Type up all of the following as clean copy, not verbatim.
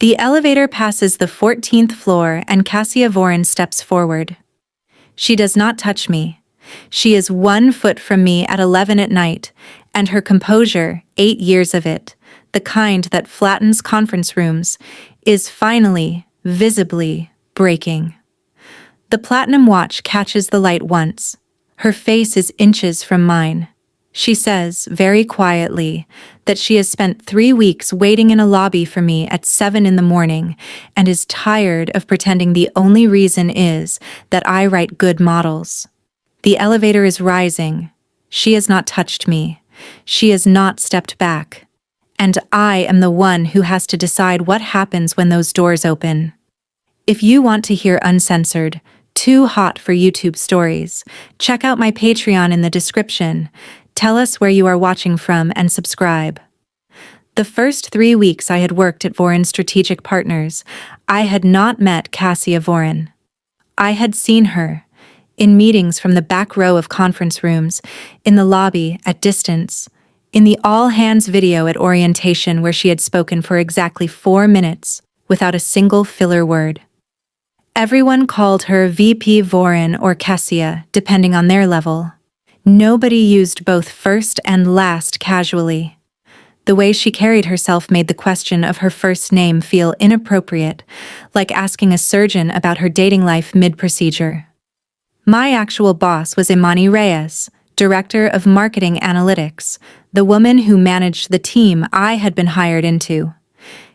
The elevator passes the 14th floor and Cassia Voren steps forward. She does not touch me. She is 1 foot from me at 11 at night, and her composure, 8 years of it, the kind that flattens conference rooms, is finally, visibly, breaking. The platinum watch catches the light once. Her face is inches from mine. She says, very quietly, that she has spent 3 weeks waiting in a lobby for me at 7 in the morning and is tired of pretending the only reason is that I write good models. The elevator is rising. She has not touched me. She has not stepped back. And I am the one who has to decide what happens when those doors open. If you want to hear uncensored, too hot for YouTube stories, check out my Patreon in the description. Tell us where you are watching from and subscribe. The first 3 weeks I had worked at Voren Strategic Partners, I had not met Cassia Voren. I had seen her, in meetings from the back row of conference rooms, in the lobby, at distance, in the all-hands video at orientation where she had spoken for exactly 4 minutes, without a single filler word. Everyone called her VP Voren or Cassia, depending on their level. Nobody used both first and last casually. The way she carried herself made the question of her first name feel inappropriate, like asking a surgeon about her dating life mid-procedure. My actual boss was Imani Reyes, Director of Marketing Analytics, the woman who managed the team I had been hired into.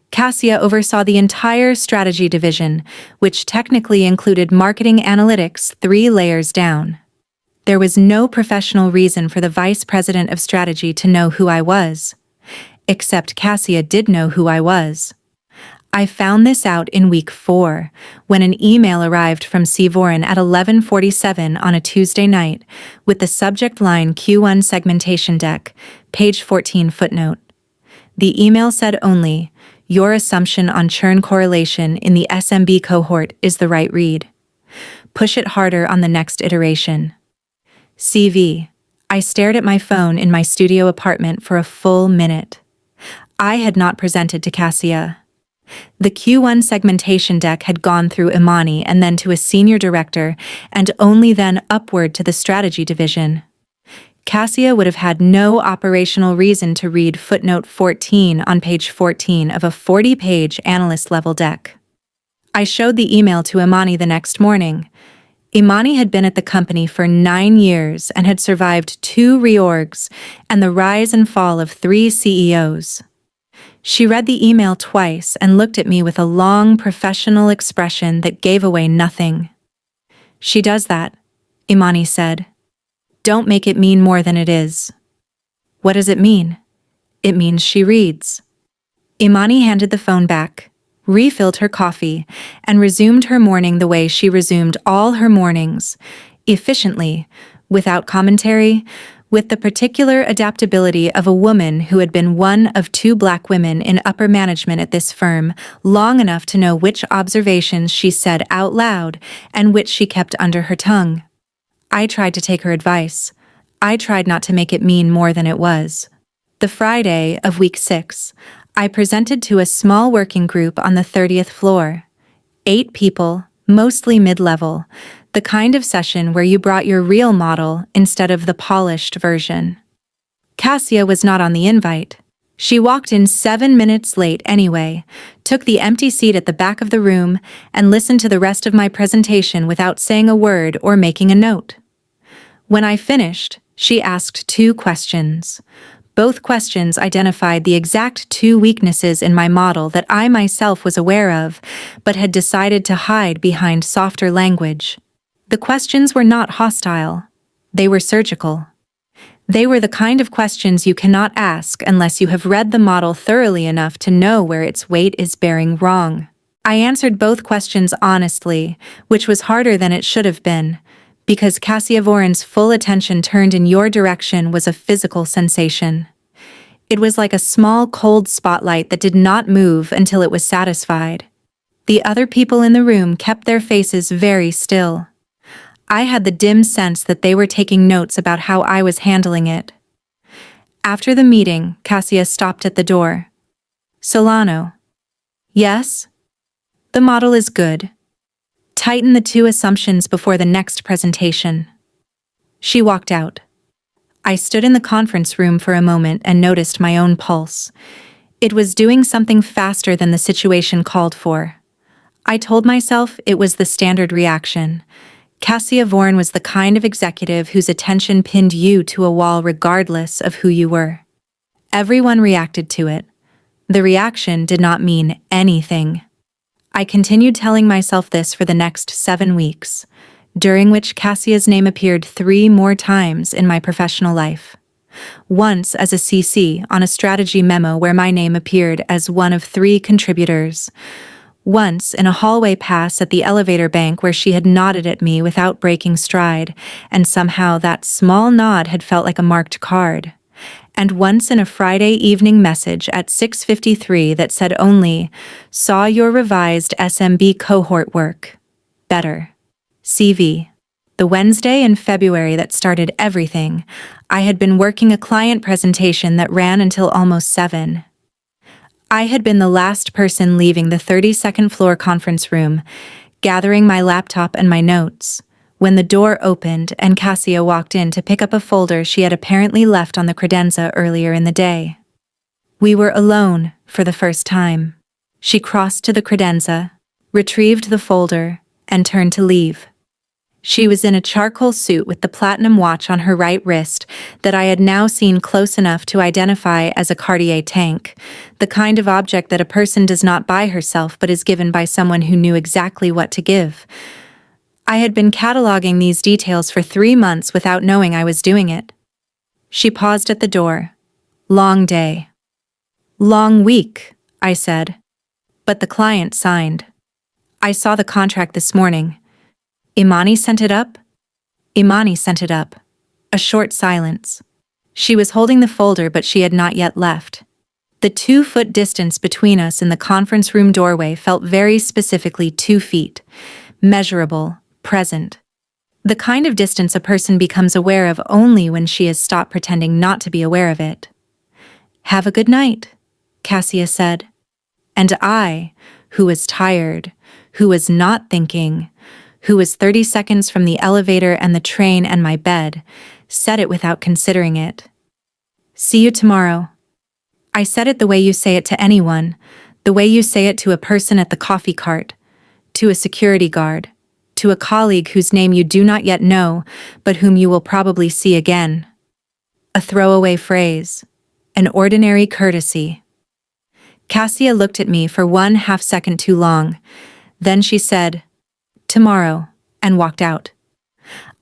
Cassia oversaw the entire strategy division, which technically included marketing analytics 3 layers down. There was no professional reason for the vice president of strategy to know who I was. Except Cassia did know who I was. I found this out in week 4, when an email arrived from C. Voren at 11:47 on a Tuesday night, with the subject line Q1 segmentation deck, page 14 footnote. The email said only, "Your assumption on churn correlation in the SMB cohort is the right read. Push it harder on the next iteration." CV. I stared at my phone in my studio apartment for a full minute. I had not presented to Cassia. The Q1 segmentation deck had gone through Imani and then to a senior director, and only then upward to the strategy division. Cassia would have had no operational reason to read footnote 14 on page 14 of a 40-page analyst-level deck. I showed the email to Imani the next morning. Imani had been at the company for 9 years and had survived 2 reorgs and the rise and fall of 3 CEOs. She read the email twice and looked at me with a long, professional expression that gave away nothing. "She does that," Imani said. "Don't make it mean more than it is." "What does it mean?" "It means she reads." Imani handed the phone back, refilled her coffee, and resumed her morning the way she resumed all her mornings, efficiently, without commentary, with the particular adaptability of a woman who had been one of 2 Black women in upper management at this firm long enough to know which observations she said out loud and which she kept under her tongue. I tried to take her advice. I tried not to make it mean more than it was. The Friday of week 6, I presented to a small working group on the 30th floor. 8 people, mostly mid-level, the kind of session where you brought your real model instead of the polished version. Cassia was not on the invite. She walked in 7 minutes late anyway, took the empty seat at the back of the room, and listened to the rest of my presentation without saying a word or making a note. When I finished, she asked 2 questions. Both questions identified the exact 2 weaknesses in my model that I myself was aware of, but had decided to hide behind softer language. The questions were not hostile. They were surgical. They were the kind of questions you cannot ask unless you have read the model thoroughly enough to know where its weight is bearing wrong. I answered both questions honestly, which was harder than it should have been, because Cassia Voren's full attention turned in your direction was a physical sensation. It was like a small cold spotlight that did not move until it was satisfied. The other people in the room kept their faces very still. I had the dim sense that they were taking notes about how I was handling it. After the meeting, Cassia stopped at the door. "Solano." Yes? The model is good. Tighten the two assumptions before the next presentation. She walked out. I stood in the conference room for a moment and noticed my own pulse. It was doing something faster than the situation called for. I told myself it was the standard reaction. Cassia Vorn was the kind of executive whose attention pinned you to a wall regardless of who you were. Everyone reacted to it. The reaction did not mean anything. I continued telling myself this for the next 7 weeks, during which Cassia's name appeared 3 more times in my professional life. Once as a CC on a strategy memo where my name appeared as one of 3 contributors. Once in a hallway pass at the elevator bank where she had nodded at me without breaking stride, and somehow that small nod had felt like a marked card. And once in a Friday evening message at 6:53 that said only, "Saw your revised SMB cohort work. Better. CV." The Wednesday in February that started everything, I had been working a client presentation that ran until almost 7. I had been the last person leaving the 32nd floor conference room, gathering my laptop and my notes, when the door opened and Cassia walked in to pick up a folder she had apparently left on the credenza earlier in the day. We were alone for the first time. She crossed to the credenza, retrieved the folder, and turned to leave. She was in a charcoal suit with the platinum watch on her right wrist that I had now seen close enough to identify as a Cartier tank, the kind of object that a person does not buy herself but is given by someone who knew exactly what to give. I had been cataloging these details for 3 months without knowing I was doing it. She paused at the door. Long day. Long week, I said. But the client signed. I saw the contract this morning. Imani sent it up? Imani sent it up. A short silence. She was holding the folder, but she had not yet left. The 2-foot distance between us in the conference room doorway felt very specifically 2 feet. Measurable, present. The kind of distance a person becomes aware of only when she has stopped pretending not to be aware of it. "Have a good night," Cassia said. And I, who was tired, who was not thinking, who was 30 seconds from the elevator and the train and my bed, said it without considering it. "See you tomorrow." I said it the way you say it to anyone, the way you say it to a person at the coffee cart, to a security guard, to a colleague whose name you do not yet know, but whom you will probably see again. A throwaway phrase, an ordinary courtesy. Cassia looked at me for 1/2 second too long. Then she said, "Tomorrow," and walked out.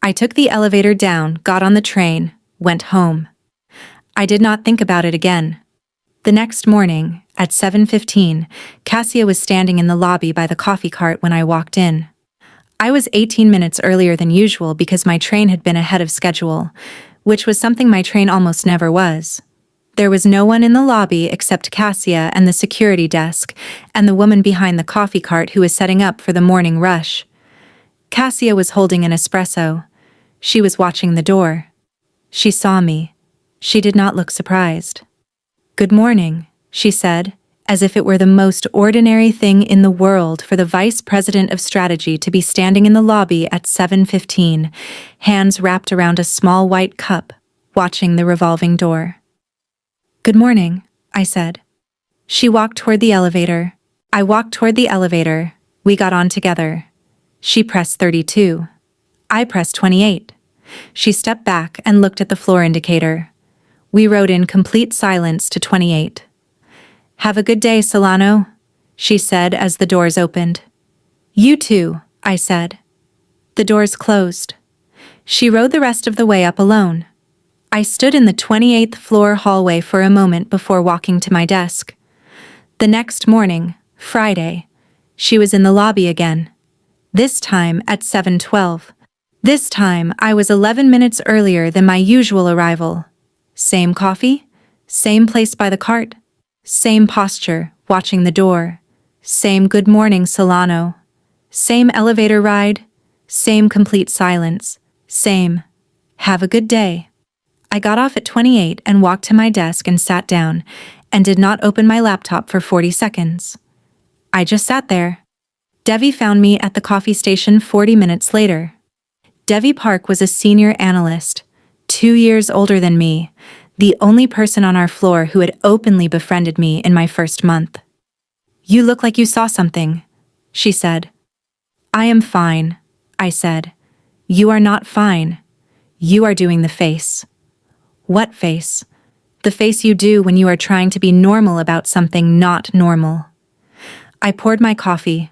I took the elevator down, got on the train, went home. I did not think about it again. The next morning, at 7:15, Cassia was standing in the lobby by the coffee cart when I walked in. I was 18 minutes earlier than usual because my train had been ahead of schedule, which was something my train almost never was. There was no one in the lobby except Cassia and the security desk, and the woman behind the coffee cart who was setting up for the morning rush. Cassia was holding an espresso. She was watching the door. She saw me. She did not look surprised. "Good morning," she said, as if it were the most ordinary thing in the world for the vice president of strategy to be standing in the lobby at 7:15, hands wrapped around a small white cup, watching the revolving door. "Good morning," I said. She walked toward the elevator. I walked toward the elevator. We got on together. She pressed 32. I pressed 28. She stepped back and looked at the floor indicator. We rode in complete silence to 28. "Have a good day, Solano," she said as the doors opened. "You too," I said. The doors closed. She rode the rest of the way up alone. I stood in the 28th floor hallway for a moment before walking to my desk. The next morning, Friday, she was in the lobby again. This time at 7:12. This time I was 11 minutes earlier than my usual arrival. Same coffee, same place by the cart, same posture, watching the door, same "good morning, Solano," same elevator ride, same complete silence, same "have a good day." I got off at 28 and walked to my desk and sat down, and did not open my laptop for 40 seconds. I just sat there. Devi found me at the coffee station 40 minutes later. Devi Park was a senior analyst, 2 years older than me, the only person on our floor who had openly befriended me in my first month. You look like you saw something, she said. I am fine, I said. You are not fine. You are doing the face. What face? The face you do when you are trying to be normal about something not normal. I poured my coffee.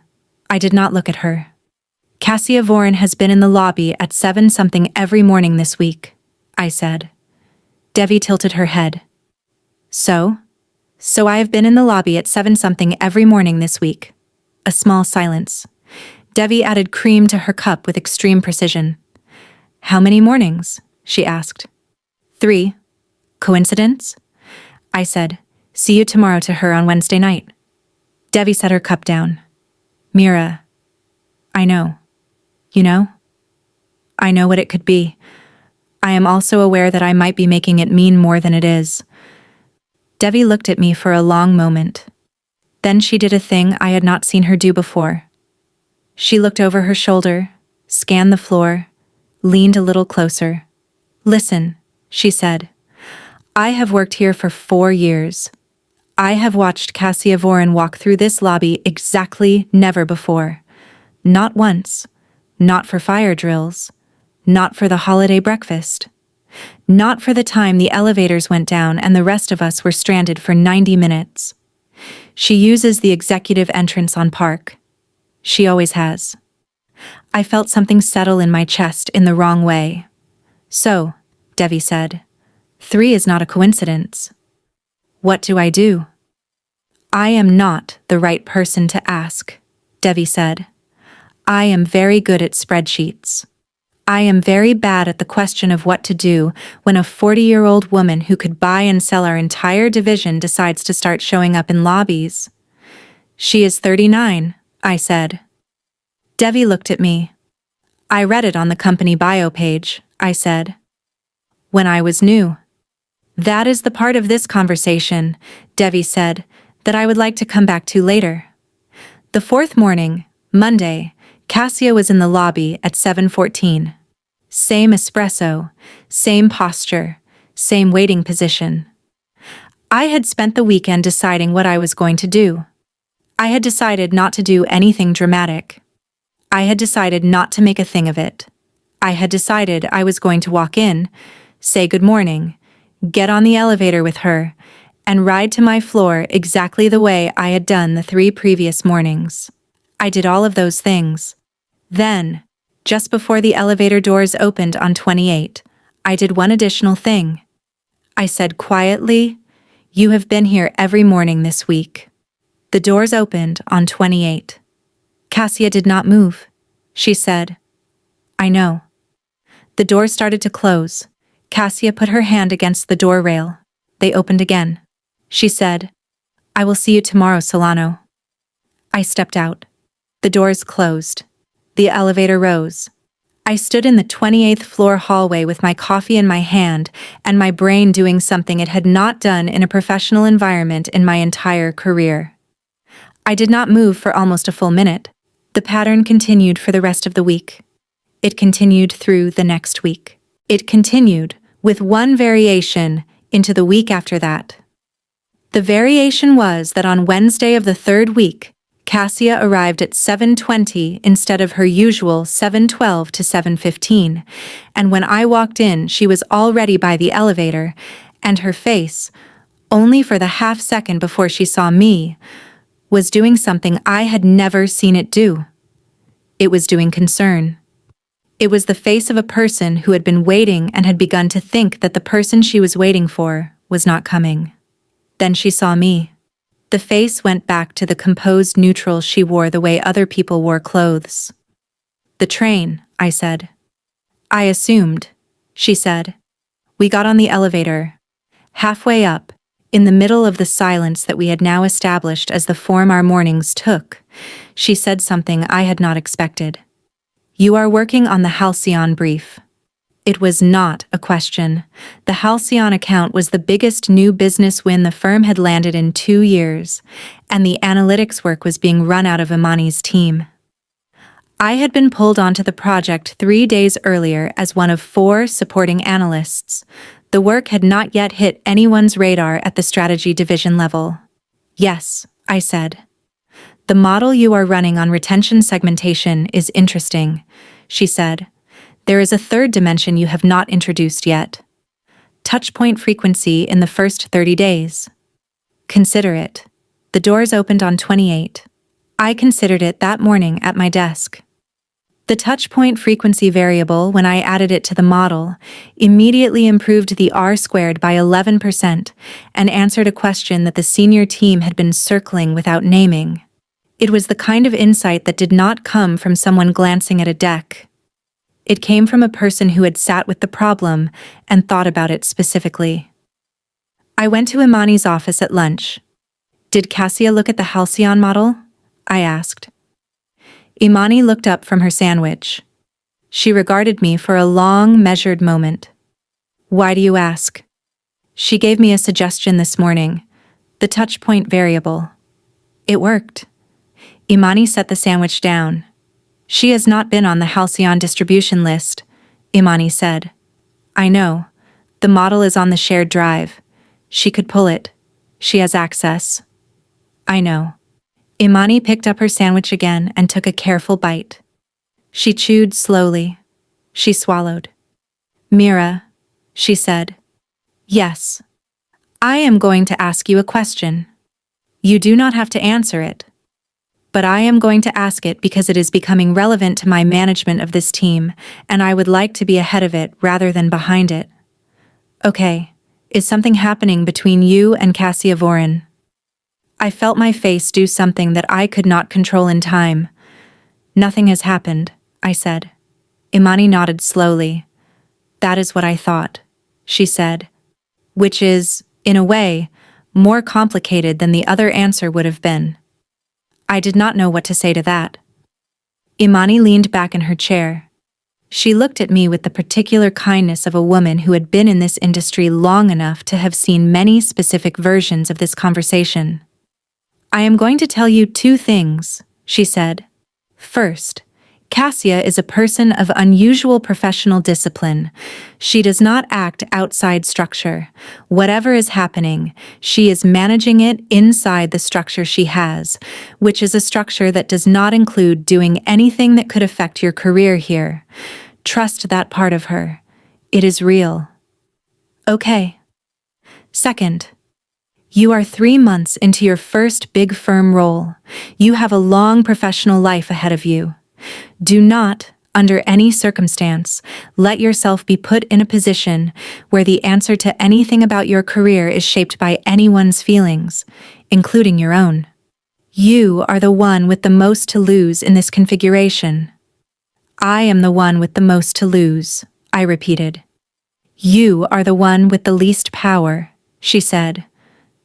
I did not look at her. Cassia Voren has been in the lobby at 7-something every morning this week, I said. Devi tilted her head. So I have been in the lobby at 7-something every morning this week. A small silence. Devi added cream to her cup with extreme precision. How many mornings? She asked. 3. Coincidence? I said, see you tomorrow to her on Wednesday night. Devi set her cup down. Mira, I know. You know? I know what it could be. I am also aware that I might be making it mean more than it is. Devi looked at me for a long moment. Then she did a thing I had not seen her do before. She looked over her shoulder, scanned the floor, leaned a little closer. Listen, she said. I have worked here for 4 years. I have watched Cassia Voren walk through this lobby exactly never before. Not once. Not for fire drills. Not for the holiday breakfast. Not for the time the elevators went down and the rest of us were stranded for 90 minutes. She uses the executive entrance on Park. She always has. I felt something settle in my chest in the wrong way. So, Devi said, 3 is not a coincidence. What do I do? I am not the right person to ask, Devi said. I am very good at spreadsheets. I am very bad at the question of what to do when a 40-year-old woman who could buy and sell our entire division decides to start showing up in lobbies. She is 39, I said. Devi looked at me. I read it on the company bio page, I said. When I was new. That is the part of this conversation, Devi said, that I would like to come back to later. The 4th morning, Monday, Cassia was in the lobby at 7:14. Same espresso, same posture, same waiting position. I had spent the weekend deciding what I was going to do. I had decided not to do anything dramatic. I had decided not to make a thing of it. I had decided I was going to walk in, say good morning, get on the elevator with her, and ride to my floor exactly the way I had done the 3 previous mornings. I did all of those things. Then, just before the elevator doors opened on 28, I did one additional thing. I said quietly, "You have been here every morning this week." The doors opened on 28. Cassia did not move. She said, "I know." The doors started to close. Cassia put her hand against the door rail. They opened again. She said, "I will see you tomorrow, Solano." I stepped out. The doors closed. The elevator rose. I stood in the 28th floor hallway with my coffee in my hand and my brain doing something it had not done in a professional environment in my entire career. I did not move for almost a full minute. The pattern continued for the rest of the week. It continued through the next week. It continued, with one variation, into the week after that. The variation was that on Wednesday of the 3rd week, Cassia arrived at 7:20 instead of her usual 7:12 to 7:15, and when I walked in, she was already by the elevator, and her face, only for the half second before she saw me, was doing something I had never seen it do. It was doing concern. It was the face of a person who had been waiting and had begun to think that the person she was waiting for was not coming. Then she saw me. The face went back to the composed neutral she wore the way other people wore clothes. "The train," I said. "I assumed," she said. We got on the elevator. Halfway up, in the middle of the silence that we had now established as the form our mornings took, she said something I had not expected. "You are working on the Halcyon brief." It was not a question. The Halcyon account was the biggest new business win the firm had landed in 2 years, and the analytics work was being run out of Imani's team. I had been pulled onto the project 3 days earlier as one of 4 supporting analysts. The work had not yet hit anyone's radar at the strategy division level. "Yes," I said. "The model you are running on retention segmentation is interesting," she said. "There is a third dimension you have not introduced yet. Touchpoint frequency in the first 30 days. Consider it." The doors opened on 28. I considered it that morning at my desk. The touchpoint frequency variable, when I added it to the model, immediately improved the R-squared by 11% and answered a question that the senior team had been circling without naming. It was the kind of insight that did not come from someone glancing at a deck. It came from a person who had sat with the problem and thought about it specifically. I went to Imani's office at lunch. "Did Cassia look at the Halcyon model?" I asked. Imani looked up from her sandwich. She regarded me for a long, measured moment. "Why do you ask?" "She gave me a suggestion this morning. The touchpoint variable. It worked." Imani set the sandwich down. "She has not been on the Halcyon distribution list," Imani said. "I know. The model is on the shared drive. She could pull it. She has access." "I know." Imani picked up her sandwich again and took a careful bite. She chewed slowly. She swallowed. "Mira," she said. "Yes. I am going to ask you a question. You do not have to answer it. But I am going to ask it because it is becoming relevant to my management of this team, and I would like to be ahead of it rather than behind it. Okay, is something happening between you and Cassia Vorin?" I felt my face do something that I could not control in time. "Nothing has happened," I said. Imani nodded slowly. "That is what I thought," she said. "Which is, in a way, more complicated than the other answer would have been." I did not know what to say to that. Imani leaned back in her chair. She looked at me with the particular kindness of a woman who had been in this industry long enough to have seen many specific versions of this conversation. "I am going to tell you 2 things," she said. "First, Cassia is a person of unusual professional discipline. She does not act outside structure. Whatever is happening, she is managing it inside the structure she has, which is a structure that does not include doing anything that could affect your career here. Trust that part of her. It is real." "Okay." "Second, you are 3 months into your first big firm role. You have a long professional life ahead of you. Do not, under any circumstance, let yourself be put in a position where the answer to anything about your career is shaped by anyone's feelings, including your own. You are the one with the most to lose in this configuration." "I am the one with the most to lose," I repeated. "You are the one with the least power," she said.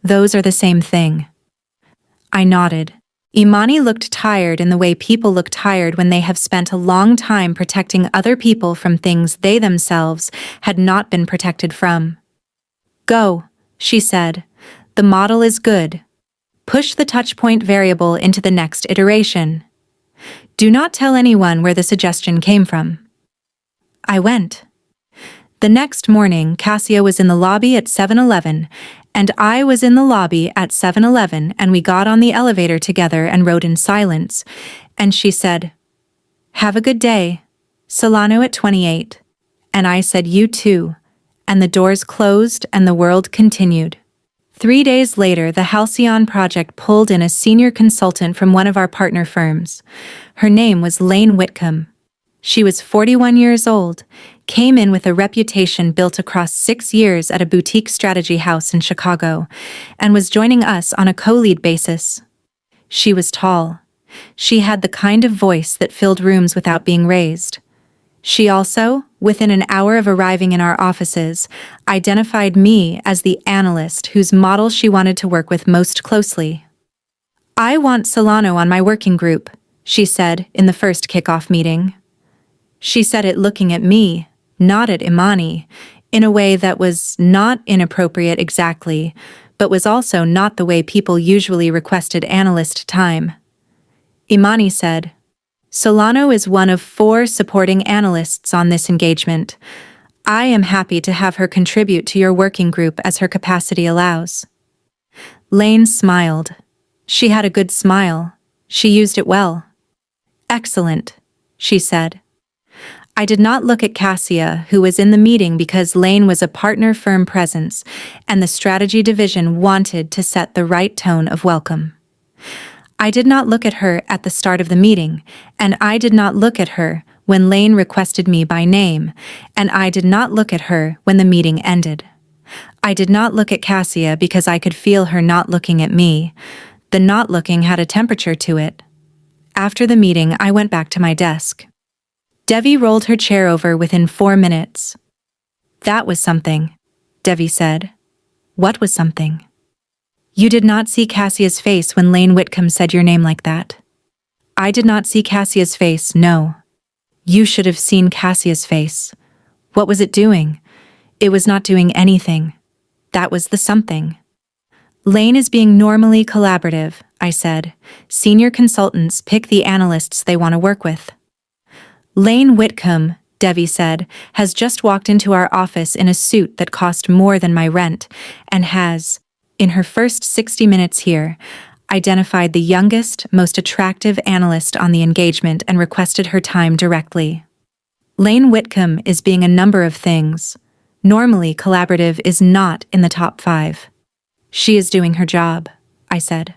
"Those are the same thing." I nodded. Imani looked tired in the way people look tired when they have spent a long time protecting other people from things they themselves had not been protected from. "Go," she said. "The model is good. Push the touchpoint variable into the next iteration. Do not tell anyone where the suggestion came from." I went. The next morning, Cassia was in the lobby at 7-Eleven, and I was in the lobby at 7-Eleven, and we got on the elevator together and rode in silence, and she said, "Have a good day, Solano at 28. And I said, "You too," and the doors closed and the world continued. 3 days later, the Halcyon project pulled in a senior consultant from one of our partner firms. Her name was Lane Whitcomb. She was 41 years old, came in with a reputation built across 6 years at a boutique strategy house in Chicago, and was joining us on a co-lead basis. She was tall. She had the kind of voice that filled rooms without being raised. She also, within an hour of arriving in our offices, identified me as the analyst whose model she wanted to work with most closely. "I want Solano on my working group," she said in the first kickoff meeting. She said it looking at me, nodded Imani, in a way that was not inappropriate exactly, but was also not the way people usually requested analyst time. Imani said, "Solano is one of 4 supporting analysts on this engagement. I am happy to have her contribute to your working group as her capacity allows." Lane smiled. She had a good smile. She used it well. "Excellent," she said. I did not look at Cassia, who was in the meeting because Lane was a partner firm presence, and the strategy division wanted to set the right tone of welcome. I did not look at her at the start of the meeting, and I did not look at her when Lane requested me by name, and I did not look at her when the meeting ended. I did not look at Cassia because I could feel her not looking at me. The not looking had a temperature to it. After the meeting, I went back to my desk. Devi rolled her chair over within 4 minutes. "That was something," Devi said. "What was something?" "You did not see Cassia's face when Lane Whitcomb said your name like that." "I did not see Cassia's face, no." "You should have seen Cassia's face. What was it doing?" "It was not doing anything. That was the something." "Lane is being normally collaborative," I said. "Senior consultants pick the analysts they want to work with." "Lane Whitcomb," Devi said, "has just walked into our office in a suit that cost more than my rent, and has, in her first 60 minutes here, identified the youngest, most attractive analyst on the engagement and requested her time directly. Lane Whitcomb is being a number of things. Normally, collaborative is not in the top 5. She is doing her job," I said.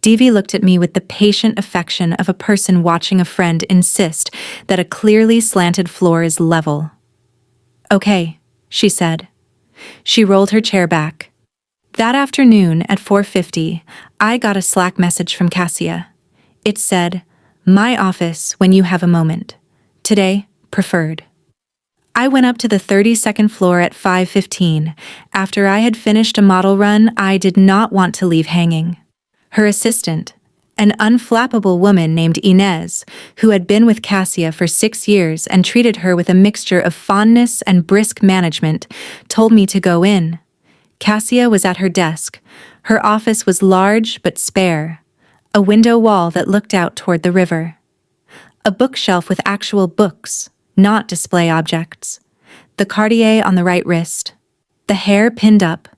Devi looked at me with the patient affection of a person watching a friend insist that a clearly slanted floor is level. "Okay," she said. She rolled her chair back. That afternoon at 4:50, I got a Slack message from Cassia. It said, "My office when you have a moment. Today, preferred." I went up to the 32nd floor at 5:15. After I had finished a model run I did not want to leave hanging. Her assistant, an unflappable woman named Inez, who had been with Cassia for 6 years and treated her with a mixture of fondness and brisk management, told me to go in. Cassia was at her desk. Her office was large but spare, a window wall that looked out toward the river. A bookshelf with actual books, not display objects. The Cartier on the right wrist. The hair pinned up,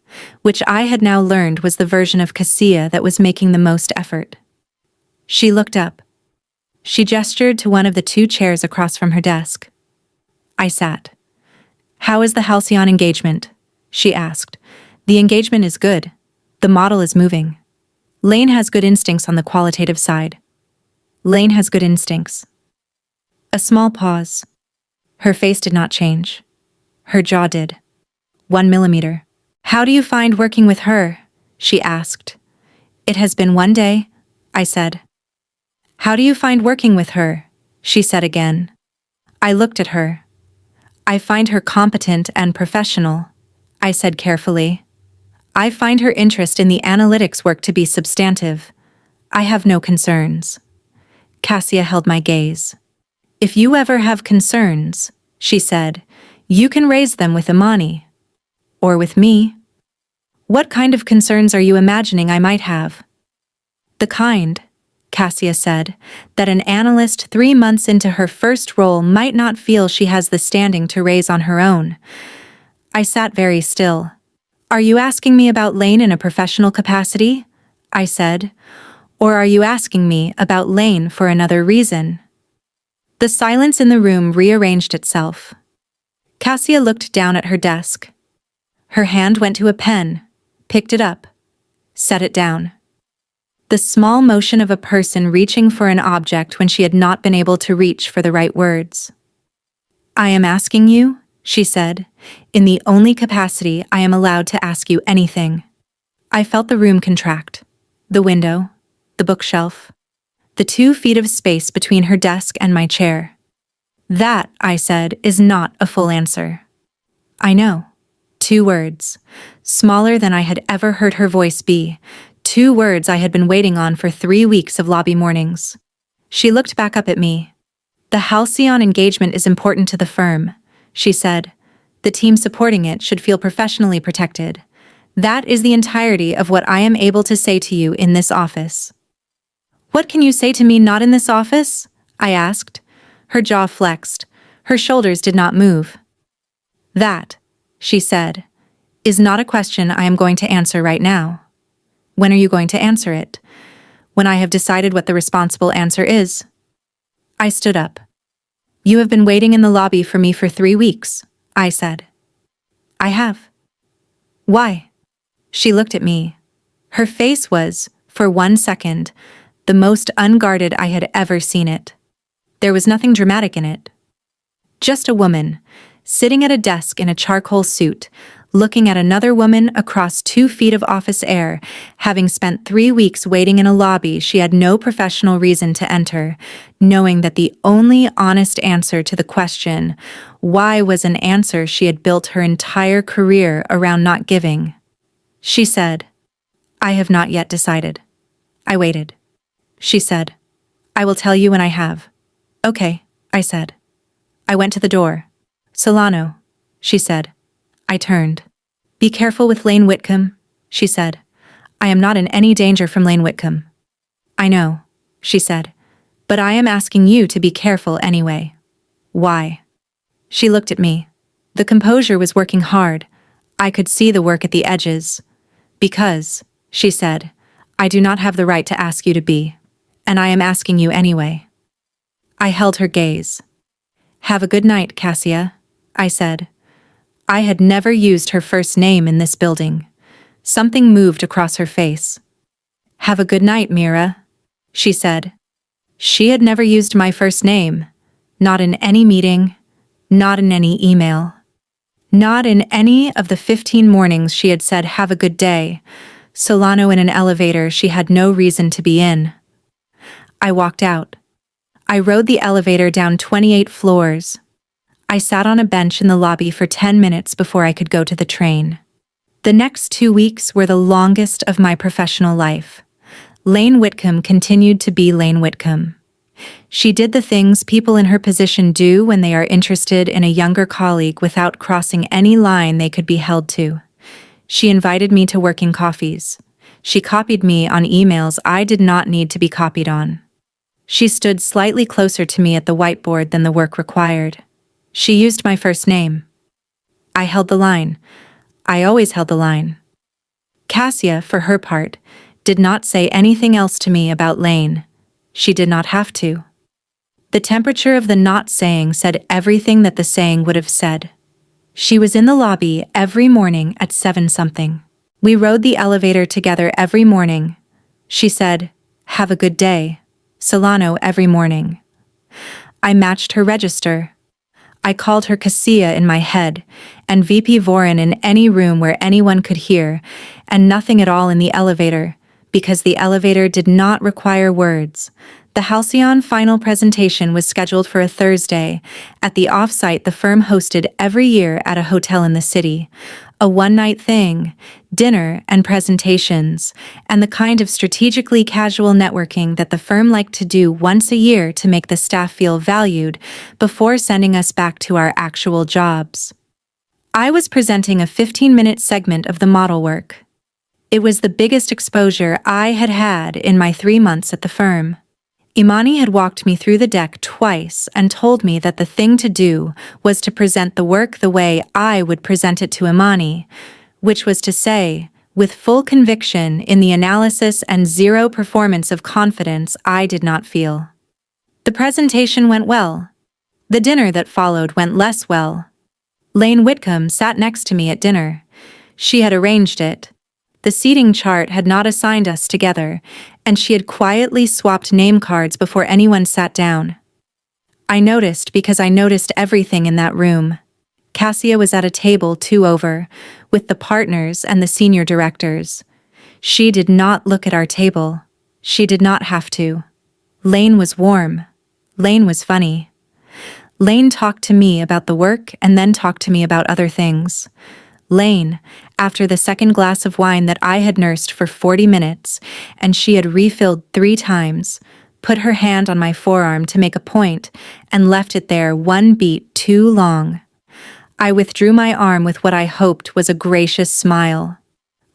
which I had now learned was the version of Cassia that was making the most effort. She looked up. She gestured to one of the 2 chairs across from her desk. I sat. "How is the Halcyon engagement?" she asked. "The engagement is good. The model is moving. Lane has good instincts on the qualitative side." "Lane has good instincts." A small pause. Her face did not change. Her jaw did. 1 millimeter. "How do you find working with her?" she asked. "It has been 1 day," I said. "How do you find working with her?" she said again. I looked at her. "I find her competent and professional," I said carefully. "I find her interest in the analytics work to be substantive. I have no concerns." Cassia held my gaze. "If you ever have concerns," she said, "you can raise them with Imani. Or with me." "What kind of concerns are you imagining I might have?" "The kind," Cassia said, "that an analyst 3 months into her first role might not feel she has the standing to raise on her own." I sat very still. "Are you asking me about Lane in a professional capacity?" I said. "Or are you asking me about Lane for another reason?" The silence in the room rearranged itself. Cassia looked down at her desk. Her hand went to a pen, picked it up, set it down. The small motion of a person reaching for an object when she had not been able to reach for the right words. "I am asking you," she said, "in the only capacity I am allowed to ask you anything." I felt the room contract. The window, the bookshelf, the 2 feet of space between her desk and my chair. "That," I said, "is not a full answer." "I know." 2 words, smaller than I had ever heard her voice be, 2 words I had been waiting on for 3 weeks of lobby mornings. She looked back up at me. "The Halcyon engagement is important to the firm," she said. The team supporting it should feel professionally protected. That is the entirety of what I am able to say to you in this office. What can you say to me not in this office? I asked. Her jaw flexed. Her shoulders did not move. That, she said, is not a question I am going to answer right now. When are you going to answer it? When I have decided what the responsible answer is. I stood up. You have been waiting in the lobby for me for 3 weeks, I said. I have. Why? She looked at me. Her face was, for 1 second, the most unguarded I had ever seen it. There was nothing dramatic in it. Just a woman, sitting at a desk in a charcoal suit, looking at another woman across 2 feet of office air, having spent 3 weeks waiting in a lobby she had no professional reason to enter, knowing that the only honest answer to the question, why, was an answer she had built her entire career around not giving. She said, I have not yet decided. I waited. She said, I will tell you when I have. Okay, I said. I went to the door. Solano, she said. I turned. Be careful with Lane Whitcomb, she said. I am not in any danger from Lane Whitcomb. I know, she said, but I am asking you to be careful anyway. Why? She looked at me. The composure was working hard. I could see the work at the edges. Because, she said, I do not have the right to ask you to be, and I am asking you anyway. I held her gaze. Have a good night, Cassia, I said. I had never used her first name in this building. Something moved across her face. Have a good night, Mira, she said. She had never used my first name, not in any meeting, not in any email. Not in any of the 15 mornings she had said have a good day, Solano in an elevator she had no reason to be in. I walked out. I rode the elevator down 28 floors. I sat on a bench in the lobby for 10 minutes before I could go to the train. The next 2 weeks were the longest of my professional life. Lane Whitcomb continued to be Lane Whitcomb. She did the things people in her position do when they are interested in a younger colleague without crossing any line they could be held to. She invited me to working coffees. She copied me on emails I did not need to be copied on. She stood slightly closer to me at the whiteboard than the work required. She used my first name. I held the line. I always held the line. Cassia, for her part, did not say anything else to me about Lane. She did not have to. The temperature of the not saying said everything that the saying would have said. She was in the lobby every morning at 7-something. We rode the elevator together every morning. She said, "Have a good day, Solano," every morning. I matched her register. I called her Cassia in my head, and VP Voren in any room where anyone could hear, and nothing at all in the elevator, because the elevator did not require words. The Halcyon final presentation was scheduled for a Thursday, at the offsite the firm hosted every year at a hotel in the city. A one-night thing, dinner and presentations, and the kind of strategically casual networking that the firm liked to do once a year to make the staff feel valued before sending us back to our actual jobs. I was presenting a 15-minute segment of the model work. It was the biggest exposure I had had in my 3 months at the firm. Imani had walked me through the deck twice and told me that the thing to do was to present the work the way I would present it to Imani, which was to say, with full conviction in the analysis and zero performance of confidence I did not feel. The presentation went well. The dinner that followed went less well. Lane Whitcomb sat next to me at dinner. She had arranged it. The seating chart had not assigned us together, and she had quietly swapped name cards before anyone sat down. I noticed because I noticed everything in that room. Cassia was at a table 2 over, with the partners and the senior directors. She did not look at our table. She did not have to. Lane was warm. Lane was funny. Lane talked to me about the work and then talked to me about other things. Lane, after the second glass of wine that I had nursed for 40 minutes, and she had refilled 3 times, put her hand on my forearm to make a point and left it there 1 beat too long. I withdrew my arm with what I hoped was a gracious smile.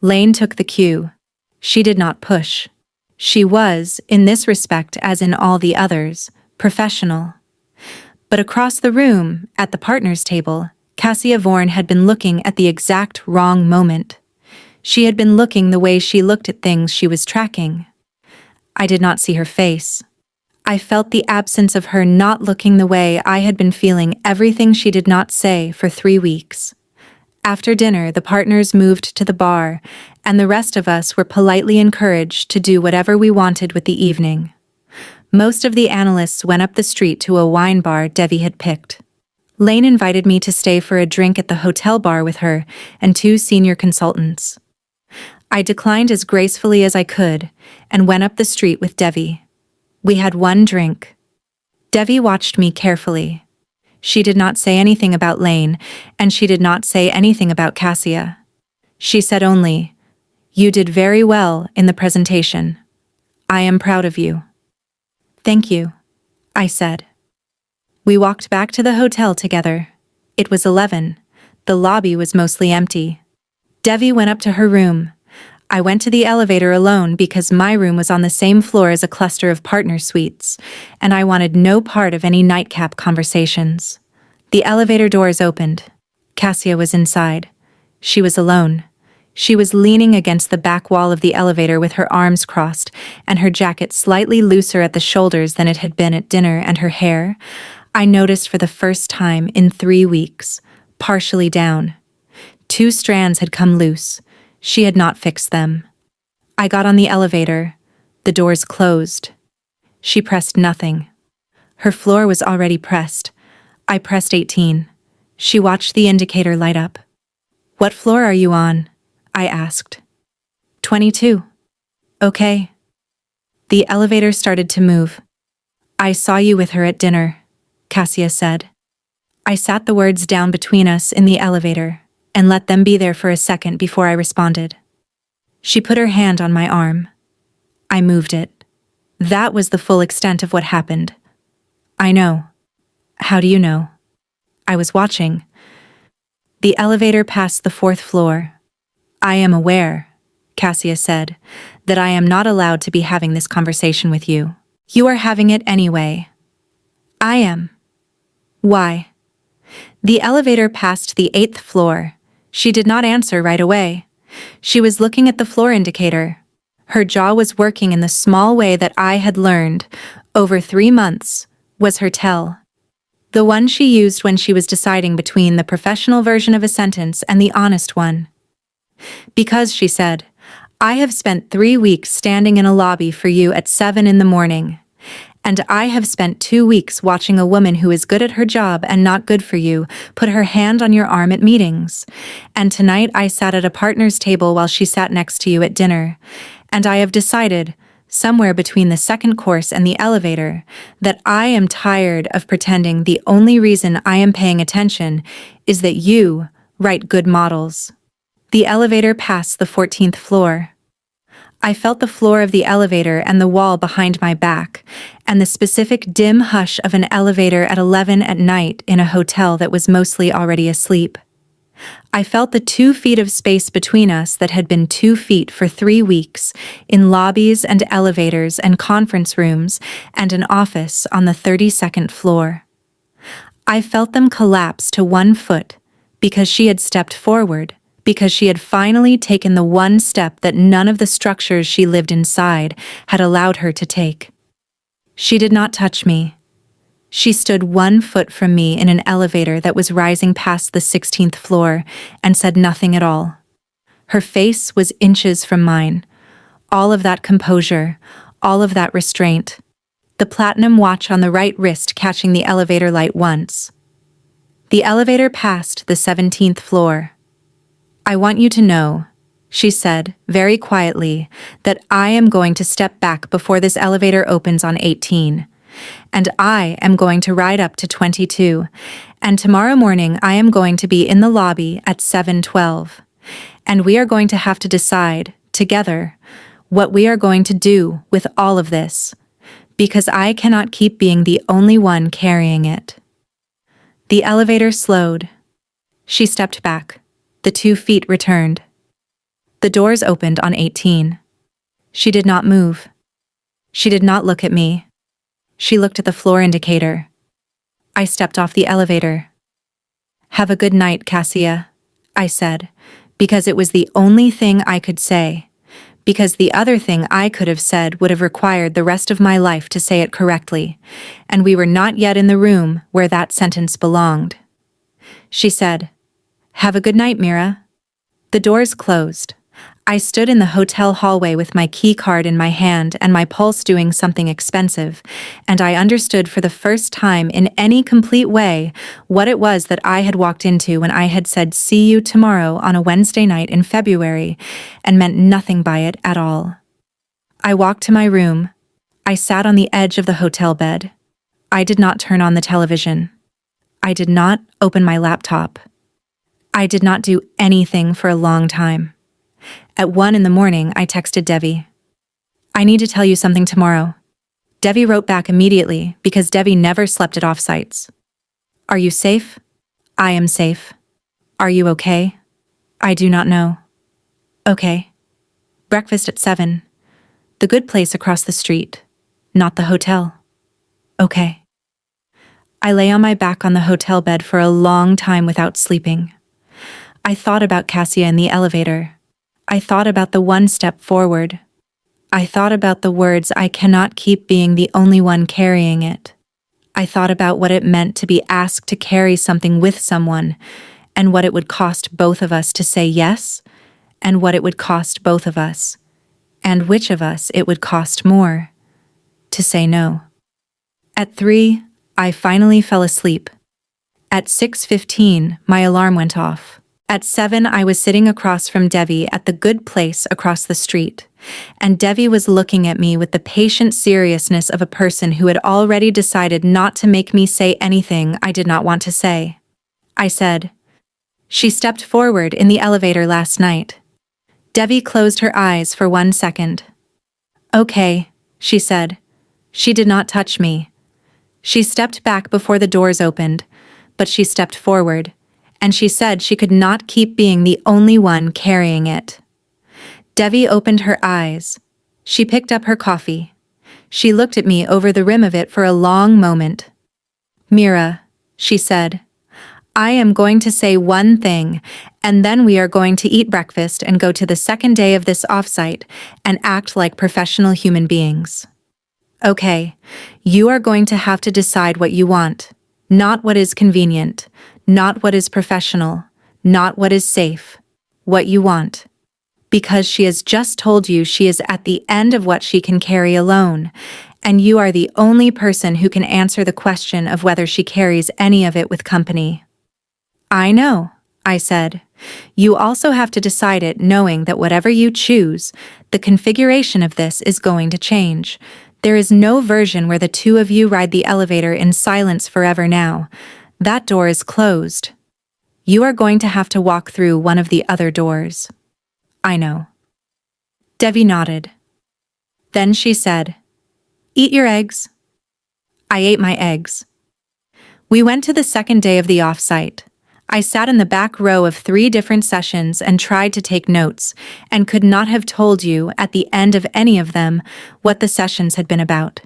Lane took the cue. She did not push. She was, in this respect as in all the others, professional. But across the room, at the partners' table, Cassia Vaughan had been looking at the exact wrong moment. She had been looking the way she looked at things she was tracking. I did not see her face. I felt the absence of her not looking the way I had been feeling everything she did not say for 3 weeks. After dinner, the partners moved to the bar, and the rest of us were politely encouraged to do whatever we wanted with the evening. Most of the analysts went up the street to a wine bar Devi had picked. Lane invited me to stay for a drink at the hotel bar with her and 2 senior consultants. I declined as gracefully as I could and went up the street with Devi. We had 1 drink. Devi watched me carefully. She did not say anything about Lane, and she did not say anything about Cassia. She said only, "You did very well in the presentation. I am proud of you." "Thank you," I said. We walked back to the hotel together. It was 11. The lobby was mostly empty. Devi went up to her room. I went to the elevator alone because my room was on the same floor as a cluster of partner suites, and I wanted no part of any nightcap conversations. The elevator doors opened. Cassia was inside. She was alone. She was leaning against the back wall of the elevator with her arms crossed and her jacket slightly looser at the shoulders than it had been at dinner, and her hair, I noticed for the first time in 3 weeks, partially down. 2 strands had come loose. She had not fixed them. I got on the elevator. The doors closed. She pressed nothing. Her floor was already pressed. I pressed 18. She watched the indicator light up. "What floor are you on?" I asked. 22. "Okay." The elevator started to move. "I saw you with her at dinner," Cassia said. I sat the words down between us in the elevator and let them be there for a second before I responded. She put her hand on my arm. I moved it. That was the full extent of what happened. "I know." "How do you know?" "I was watching." The elevator passed the 4th floor. "I am aware," Cassia said, "that I am not allowed to be having this conversation with you. You are having it anyway." "I am." "Why?" The elevator passed the 8th floor. She did not answer right away. She was looking at the floor indicator. Her jaw was working in the small way that I had learned, over 3 months, was her tell. The one she used when she was deciding between the professional version of a sentence and the honest one. "Because," she said, "I have spent 3 weeks standing in a lobby for you at 7 in the morning. And I have spent 2 weeks watching a woman who is good at her job and not good for you put her hand on your arm at meetings. And tonight I sat at a partner's table while she sat next to you at dinner. And I have decided, somewhere between the 2nd course and the elevator, that I am tired of pretending the only reason I am paying attention is that you write good models." The elevator passed the 14th floor. I felt the floor of the elevator and the wall behind my back, and the specific dim hush of an elevator at 11 at night in a hotel that was mostly already asleep. I felt the 2 feet of space between us that had been 2 feet for 3 weeks, in lobbies and elevators and conference rooms and an office on the 32nd floor. I felt them collapse to 1 foot, because she had stepped forward, because she had finally taken the one step that none of the structures she lived inside had allowed her to take. She did not touch me. She stood 1 foot from me in an elevator that was rising past the 16th floor and said nothing at all. Her face was inches from mine. All of that composure, all of that restraint. The platinum watch on the right wrist catching the elevator light once. The elevator passed the 17th floor. "I want you to know," she said, very quietly, "that I am going to step back before this elevator opens on 18. And I am going to ride up to 22. And tomorrow morning I am going to be in the lobby at 7:12. And we are going to have to decide, together, what we are going to do with all of this. Because I cannot keep being the only one carrying it." The elevator slowed. She stepped back. The 2 feet returned. The doors opened on 18. She did not move. She did not look at me. She looked at the floor indicator. I stepped off the elevator. "Have a good night, Cassia," I said, because it was the only thing I could say, because the other thing I could have said would have required the rest of my life to say it correctly, and we were not yet in the room where that sentence belonged. She said, "Have a good night, Mira." The doors closed. I stood in the hotel hallway with my key card in my hand and my pulse doing something expensive, and I understood for the first time in any complete way what it was that I had walked into when I had said "see you tomorrow" on a Wednesday night in February, and meant nothing by it at all. I walked to my room. I sat on the edge of the hotel bed. I did not turn on the television. I did not open my laptop. I did not do anything for a long time. At 1 in the morning, I texted Devi. "I need to tell you something tomorrow." Devi wrote back immediately because Devi never slept at offsites. "Are you safe?" "I am safe." "Are you okay?" "I do not know." "Okay." "Breakfast at 7. The good place across the street, not the hotel." "Okay." I lay on my back on the hotel bed for a long time without sleeping. I thought about Cassia in the elevator. I thought about the 1 step forward. I thought about the words "I cannot keep being the only one carrying it." I thought about what it meant to be asked to carry something with someone, and what it would cost both of us to say yes, and what it would cost both of us, and which of us it would cost more to say no. At 3, I finally fell asleep. At 6:15, my alarm went off. At 7, I was sitting across from Devi at the good place across the street, and Devi was looking at me with the patient seriousness of a person who had already decided not to make me say anything I did not want to say. I said, "She stepped forward in the elevator last night." Devi closed her eyes for 1 second. "Okay," she said. "She did not touch me." She stepped back before the doors opened, but she stepped forward, and she said she could not keep being the only one carrying it. Devi opened her eyes. She picked up her coffee. She looked at me over the rim of it for a long moment. "Mira," she said, "I am going to say one thing, and then we are going to eat breakfast and go to the second day of this offsite and act like professional human beings. Okay, you are going to have to decide what you want, not what is convenient, not what is professional, not what is safe, what you want. Because she has just told you she is at the end of what she can carry alone, and you are the only person who can answer the question of whether she carries any of it with company." "I know," I said. "You also have to decide it knowing that whatever you choose, the configuration of this is going to change. There is no version where the 2 of you ride the elevator in silence forever now. That door is closed. You are going to have to walk through one of the other doors." "I know." Devi nodded. Then she said, "Eat your eggs." I ate my eggs. We went to the second day of the offsite. I sat in the back row of 3 different sessions and tried to take notes, and could not have told you, at the end of any of them, what the sessions had been about.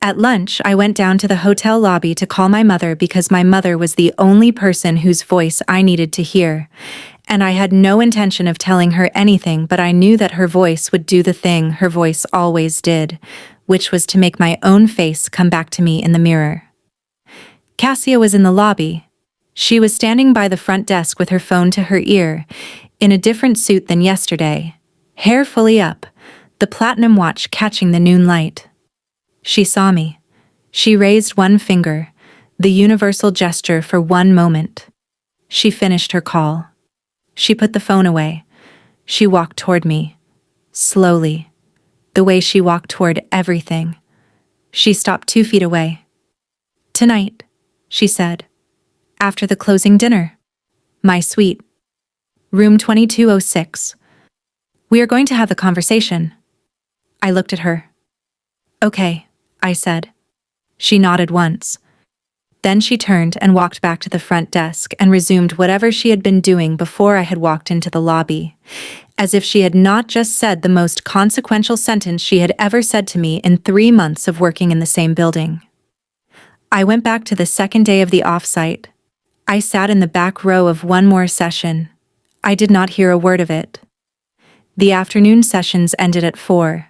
At lunch, I went down to the hotel lobby to call my mother because my mother was the only person whose voice I needed to hear, and I had no intention of telling her anything, but I knew that her voice would do the thing her voice always did, which was to make my own face come back to me in the mirror. Cassia was in the lobby. She was standing by the front desk with her phone to her ear, in a different suit than yesterday, hair fully up, the platinum watch catching the noon light. She saw me. She raised 1 finger, the universal gesture for 1 moment. She finished her call. She put the phone away. She walked toward me, slowly, the way she walked toward everything. She stopped 2 feet away. "Tonight," she said, "after the closing dinner. My suite. Room 2206. We are going to have the conversation." I looked at her. "Okay," I said. She nodded once. Then she turned and walked back to the front desk and resumed whatever she had been doing before I had walked into the lobby, as if she had not just said the most consequential sentence she had ever said to me in 3 months of working in the same building. I went back to the second day of the off-site. I sat in the back row of one more session. I did not hear a word of it. The afternoon sessions ended at 4.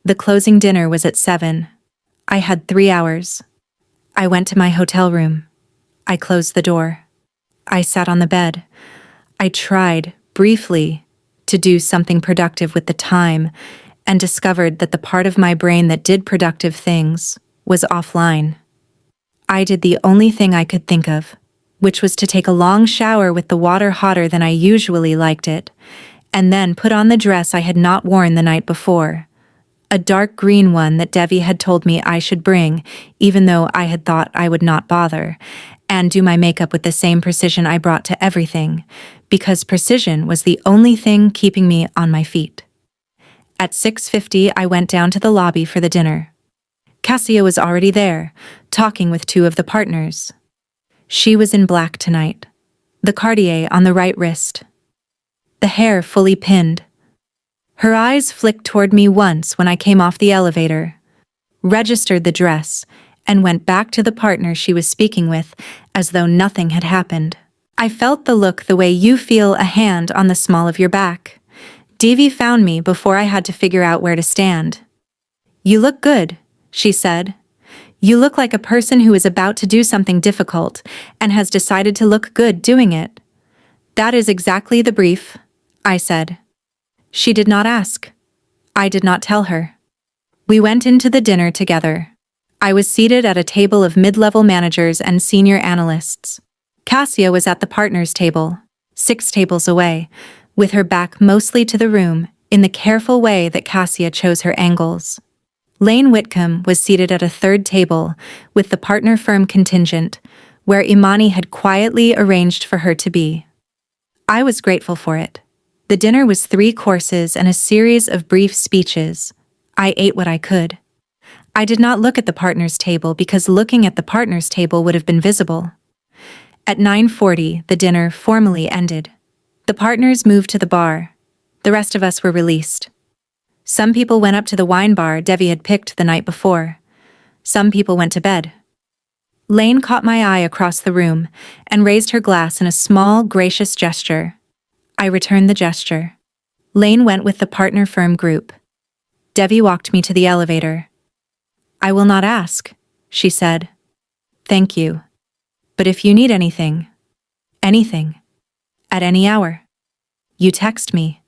The closing dinner was at 7. I had 3 hours. I went to my hotel room. I closed the door. I sat on the bed. I tried, briefly, to do something productive with the time, and discovered that the part of my brain that did productive things was offline. I did the only thing I could think of, which was to take a long shower with the water hotter than I usually liked it, and then put on the dress I had not worn the night before, a dark green one that Devi had told me I should bring, even though I had thought I would not bother, and do my makeup with the same precision I brought to everything, because precision was the only thing keeping me on my feet. At 6:50, I went down to the lobby for the dinner. Cassia was already there, talking with 2 of the partners. She was in black tonight, the Cartier on the right wrist, the hair fully pinned. Her eyes flicked toward me once when I came off the elevator, registered the dress, and went back to the partner she was speaking with as though nothing had happened. I felt the look the way you feel a hand on the small of your back. Devi found me before I had to figure out where to stand. "You look good," she said. "You look like a person who is about to do something difficult and has decided to look good doing it." "That is exactly the brief," I said. She did not ask. I did not tell her. We went into the dinner together. I was seated at a table of mid-level managers and senior analysts. Cassia was at the partners' table, 6 tables away, with her back mostly to the room, in the careful way that Cassia chose her angles. Lane Whitcomb was seated at a 3rd table, with the partner firm contingent, where Imani had quietly arranged for her to be. I was grateful for it. The dinner was 3 courses and a series of brief speeches. I ate what I could. I did not look at the partners' table because looking at the partners' table would have been visible. At 9:40, the dinner formally ended. The partners moved to the bar. The rest of us were released. Some people went up to the wine bar Devi had picked the night before. Some people went to bed. Lane caught my eye across the room and raised her glass in a small, gracious gesture. I returned the gesture. Lane went with the partner firm group. Devi walked me to the elevator. "I will not ask," she said. "Thank you. But if you need anything, at any hour, you text me,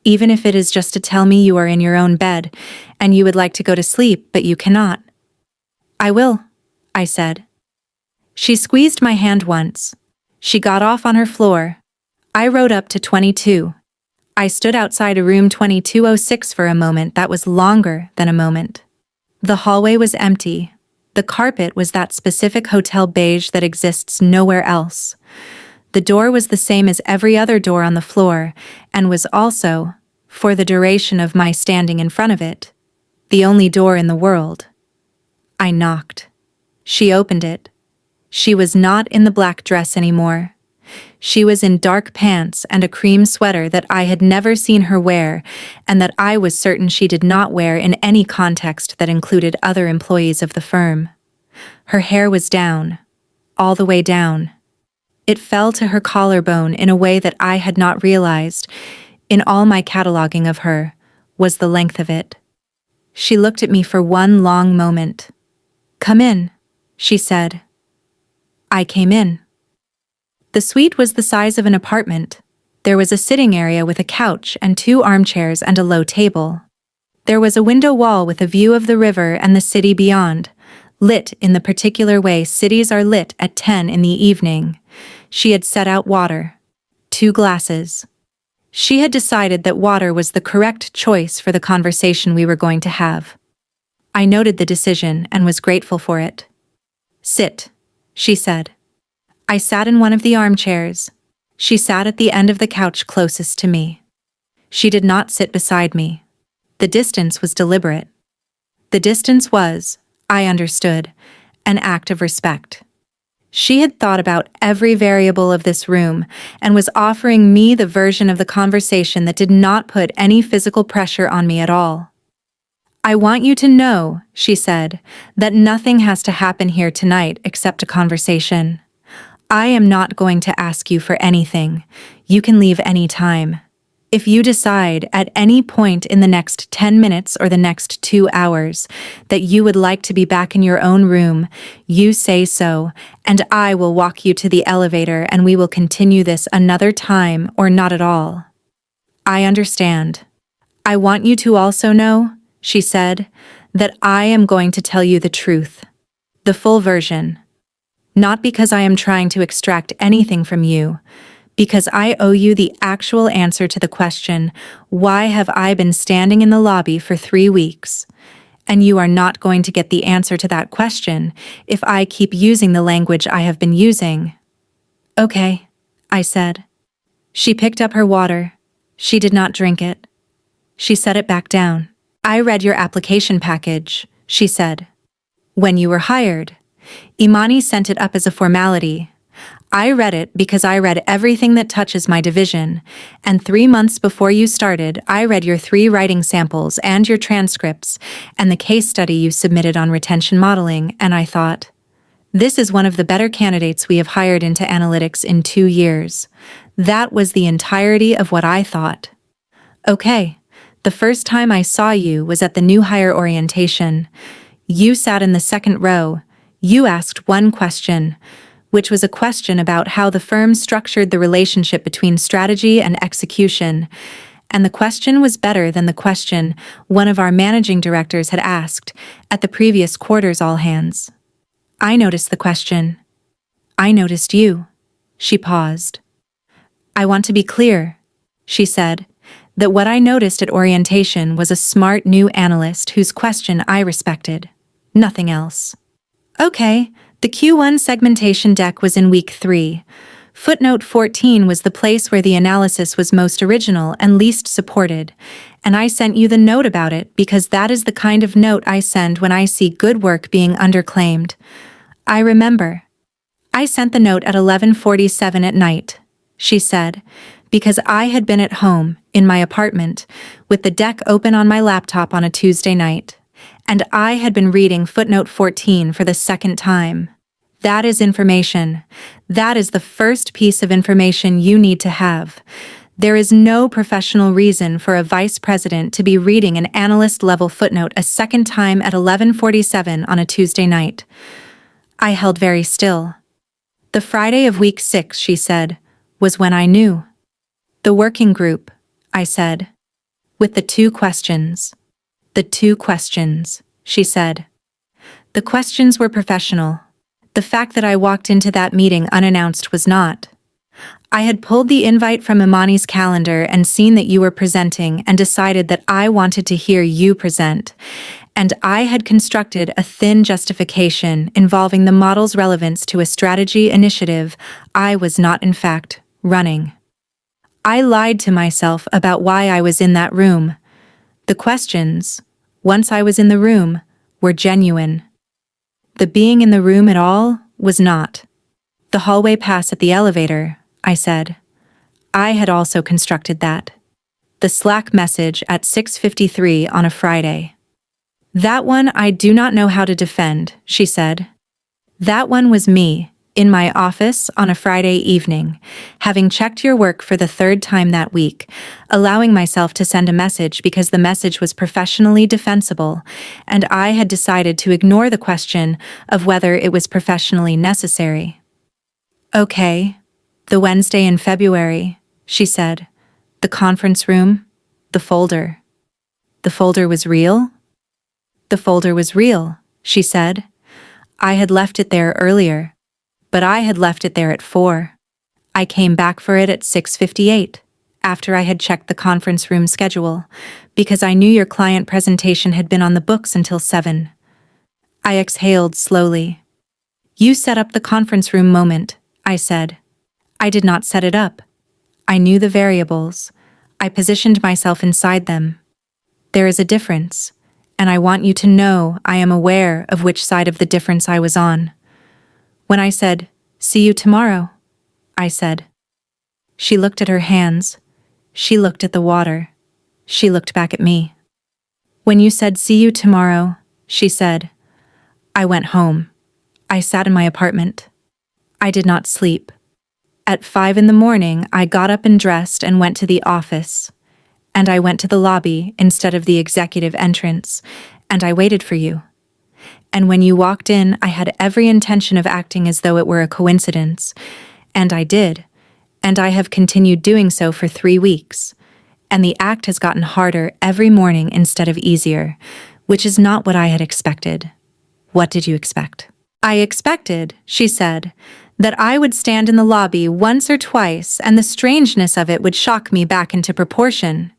even if it is just to tell me you are in your own bed and you would like to go to sleep but you cannot." "I will," I said. She squeezed my hand once. She got off on her floor. I rode up to 22. I stood outside a room 2206 for a moment that was longer than a moment. The hallway was empty. The carpet was that specific hotel beige that exists nowhere else. The door was the same as every other door on the floor, and was also, for the duration of my standing in front of it, the only door in the world. I knocked. She opened it. She was not in the black dress anymore. She was in dark pants and a cream sweater that I had never seen her wear, and that I was certain she did not wear in any context that included other employees of the firm. Her hair was down, all the way down. It fell to her collarbone in a way that I had not realized, in all my cataloging of her, was the length of it. She looked at me for one long moment. "Come in," she said. I came in. The suite was the size of an apartment. There was a sitting area with a couch and 2 armchairs and a low table. There was a window wall with a view of the river and the city beyond, lit in the particular way cities are lit at 10 in the evening. She had set out water. 2 glasses. She had decided that water was the correct choice for the conversation we were going to have. I noted the decision and was grateful for it. "Sit," she said. I sat in one of the armchairs. She sat at the end of the couch closest to me. She did not sit beside me. The distance was deliberate. The distance was, I understood, an act of respect. She had thought about every variable of this room and was offering me the version of the conversation that did not put any physical pressure on me at all. "I want you to know," she said, "that nothing has to happen here tonight except a conversation. I am not going to ask you for anything. You can leave any time. If you decide at any point in the next 10 minutes or the next 2 hours that you would like to be back in your own room, you say so, and I will walk you to the elevator and we will continue this another time or not at all. I understand. I want you to also know," she said, "that I am going to tell you the truth. The full version. Not because I am trying to extract anything from you, because I owe you the actual answer to the question, why have I been standing in the lobby for 3 weeks? And you are not going to get the answer to that question if I keep using the language I have been using." "Okay," I said. She picked up her water. She did not drink it. She set it back down. "I read your application package," she said. "When you were hired. Imani sent it up as a formality. I read it because I read everything that touches my division, and 3 months before you started, I read your 3 writing samples and your transcripts and the case study you submitted on retention modeling, and I thought, this is one of the better candidates we have hired into analytics in 2 years. That was the entirety of what I thought. Okay, the first time I saw you was at the new hire orientation. You sat in the second row. You asked one question, which was a question about how the firm structured the relationship between strategy and execution, and the question was better than the question one of our managing directors had asked at the previous quarter's all-hands. I noticed the question. I noticed you." She paused. "I want to be clear," she said, "that what I noticed at orientation was a smart new analyst whose question I respected. Nothing else." "Okay." The Q1 segmentation deck was in week 3. Footnote 14 was the place where the analysis was most original and least supported, and I sent you the note about it because that is the kind of note I send when I see good work being underclaimed. I remember. "I sent the note at 11:47 at night," she said, "because I had been at home, in my apartment, with the deck open on my laptop on a Tuesday night. And I had been reading footnote 14 for the second time. That is information. That is the first piece of information you need to have. There is no professional reason for a vice president to be reading an analyst-level footnote a second time at 11:47 on a Tuesday night." I held very still. "The Friday of week 6, she said, "was when I knew." "The working group," I said. "With the 2 questions. "The 2 questions," she said. "The questions were professional. The fact that I walked into that meeting unannounced was not. I had pulled the invite from Imani's calendar and seen that you were presenting and decided that I wanted to hear you present, and I had constructed a thin justification involving the model's relevance to a strategy initiative I was not in fact running. I lied to myself about why I was in that room. The questions, once I was in the room, were genuine. The being in the room at all was not. The hallway pass at the elevator, I said. I had also constructed that. The Slack message at 6:53 on a Friday. That one I do not know how to defend, she said. That one was me, in my office on a Friday evening, having checked your work for the 3rd time that week, allowing myself to send a message because the message was professionally defensible, and I had decided to ignore the question of whether it was professionally necessary. Okay, the Wednesday in February, she said. The conference room, the folder. The folder was real? The folder was real, she said. I had left it there earlier. But I had left it there at 4. I came back for it at 6:58, after I had checked the conference room schedule, because I knew your client presentation had been on the books until 7. I exhaled slowly. You set up the conference room moment, I said. I did not set it up. I knew the variables. I positioned myself inside them. There is a difference, and I want you to know I am aware of which side of the difference I was on. When I said, See you tomorrow, I said. She looked at her hands. She looked at the water. She looked back at me. When you said see you tomorrow, she said, I went home. I sat in my apartment. I did not sleep. At 5 in the morning, I got up and dressed and went to the office. And I went to the lobby instead of the executive entrance, and I waited for you. And when you walked in, I had every intention of acting as though it were a coincidence. And I did. And I have continued doing so for 3 weeks. And the act has gotten harder every morning instead of easier, which is not what I had expected. What did you expect? I expected, she said, that I would stand in the lobby once or twice and the strangeness of it would shock me back into proportion.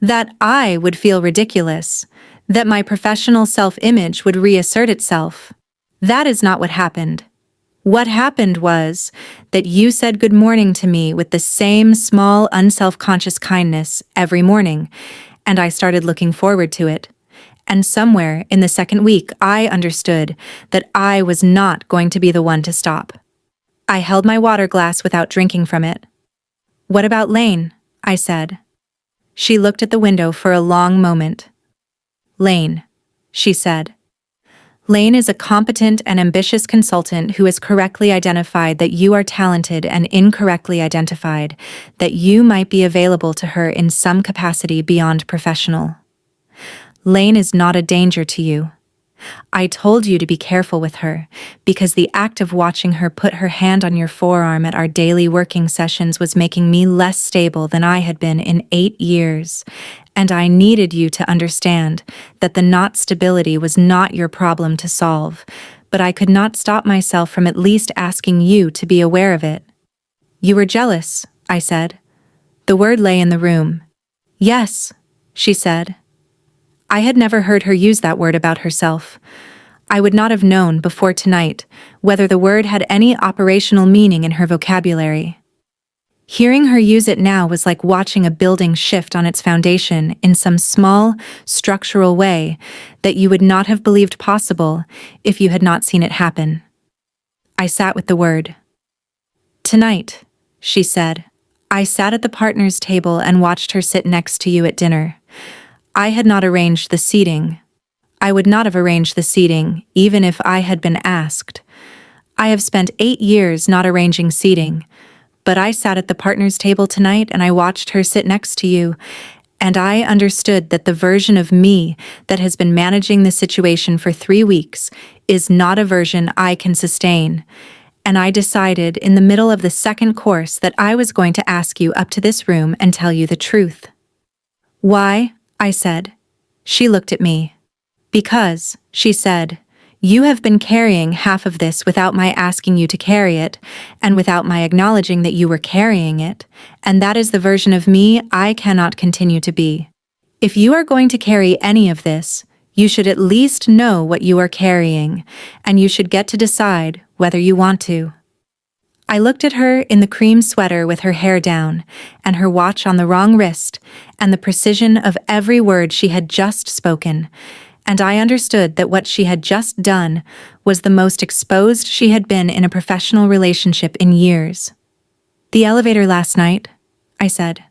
That I would feel ridiculous. That my professional self-image would reassert itself. That is not what happened. What happened was that you said good morning to me with the same small, unself-conscious kindness every morning, and I started looking forward to it. And somewhere in the second week, I understood that I was not going to be the one to stop. I held my water glass without drinking from it. What about Lane? I said. She looked at the window for a long moment. Lane, she said. Lane is a competent and ambitious consultant who has correctly identified that you are talented and incorrectly identified that you might be available to her in some capacity beyond professional. Lane is not a danger to you. I told you to be careful with her because the act of watching her put her hand on your forearm at our daily working sessions was making me less stable than I had been in 8 years, and I needed you to understand that the not stability was not your problem to solve, but I could not stop myself from at least asking you to be aware of it. You were jealous, I said. The word lay in the room. Yes, she said. I had never heard her use that word about herself. I would not have known before tonight whether the word had any operational meaning in her vocabulary. Hearing her use it now was like watching a building shift on its foundation in some small, structural way that you would not have believed possible if you had not seen it happen. I sat with the word. Tonight, she said, I sat at the partners' table and watched her sit next to you at dinner. I had not arranged the seating. I would not have arranged the seating, even if I had been asked. I have spent 8 years not arranging seating, but I sat at the partners' table tonight and I watched her sit next to you, and I understood that the version of me that has been managing the situation for 3 weeks is not a version I can sustain, and I decided in the middle of the second course that I was going to ask you up to this room and tell you the truth. Why? I said. She looked at me. Because, she said, you have been carrying half of this without my asking you to carry it, and without my acknowledging that you were carrying it, and that is the version of me I cannot continue to be. If you are going to carry any of this, you should at least know what you are carrying, and you should get to decide whether you want to. I looked at her in the cream sweater with her hair down, and her watch on the wrong wrist, and the precision of every word she had just spoken, and I understood that what she had just done was the most exposed she had been in a professional relationship in years. The elevator last night, I said.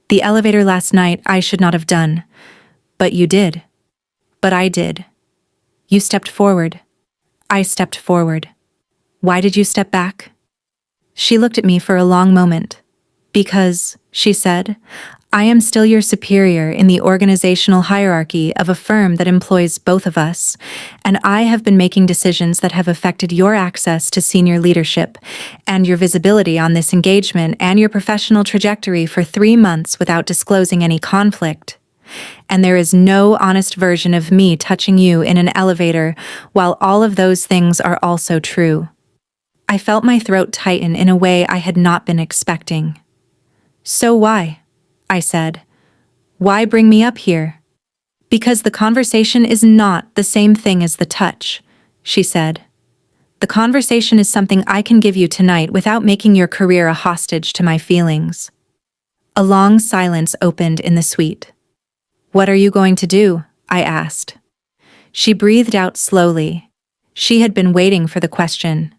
The elevator last night I should not have done. But you did. But I did. You stepped forward. I stepped forward. Why did you step back? She looked at me for a long moment. Because, she said, I am still your superior in the organizational hierarchy of a firm that employs both of us, and I have been making decisions that have affected your access to senior leadership and your visibility on this engagement and your professional trajectory for 3 months without disclosing any conflict. And there is no honest version of me touching you in an elevator while all of those things are also true. I felt my throat tighten in a way I had not been expecting. So why? I said. Why bring me up here? Because the conversation is not the same thing as the touch, she said. The conversation is something I can give you tonight without making your career a hostage to my feelings. A long silence opened in the suite. What are you going to do? I asked. She breathed out slowly. She had been waiting for the question.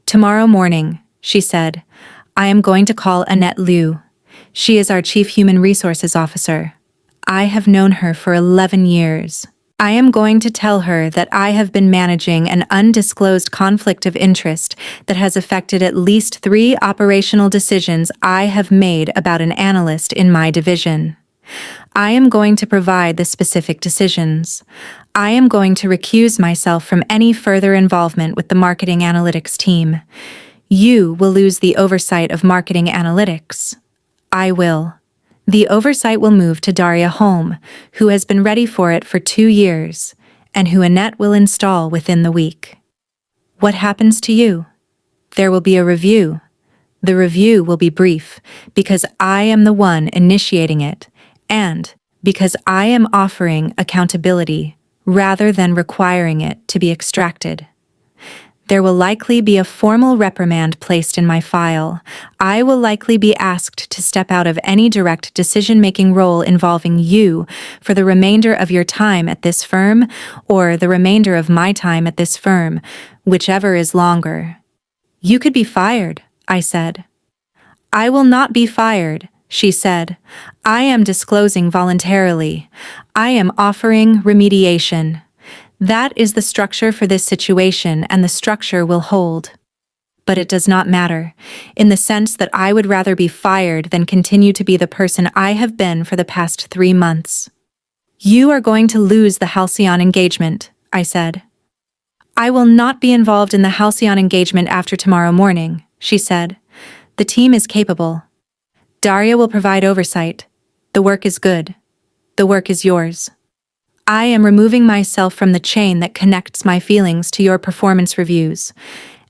Tomorrow morning, she said, I am going to call Annette Liu. She is our Chief Human Resources Officer. I have known her for 11 years. I am going to tell her that I have been managing an undisclosed conflict of interest that has affected at least 3 operational decisions I have made about an analyst in my division. I am going to provide the specific decisions. I am going to recuse myself from any further involvement with the marketing analytics team. You will lose the oversight of marketing analytics. I will. The oversight will move to Daria Holm, who has been ready for it for 2 years, and who Annette will install within the week. What happens to you? There will be a review. The review will be brief, because I am the one initiating it, and because I am offering accountability rather than requiring it to be extracted. There will likely be a formal reprimand placed in my file. I will likely be asked to step out of any direct decision-making role involving you for the remainder of your time at this firm or the remainder of my time at this firm, whichever is longer. You could be fired, I said. I will not be fired, she said. I am disclosing voluntarily. I am offering remediation. That is the structure for this situation, and the structure will hold. But it does not matter, in the sense that I would rather be fired than continue to be the person I have been for the past 3 months. You are going to lose the Halcyon engagement, I said. I will not be involved in the Halcyon engagement after tomorrow morning, she said. The team is capable. Daria will provide oversight. The work is good. The work is yours. I am removing myself from the chain that connects my feelings to your performance reviews,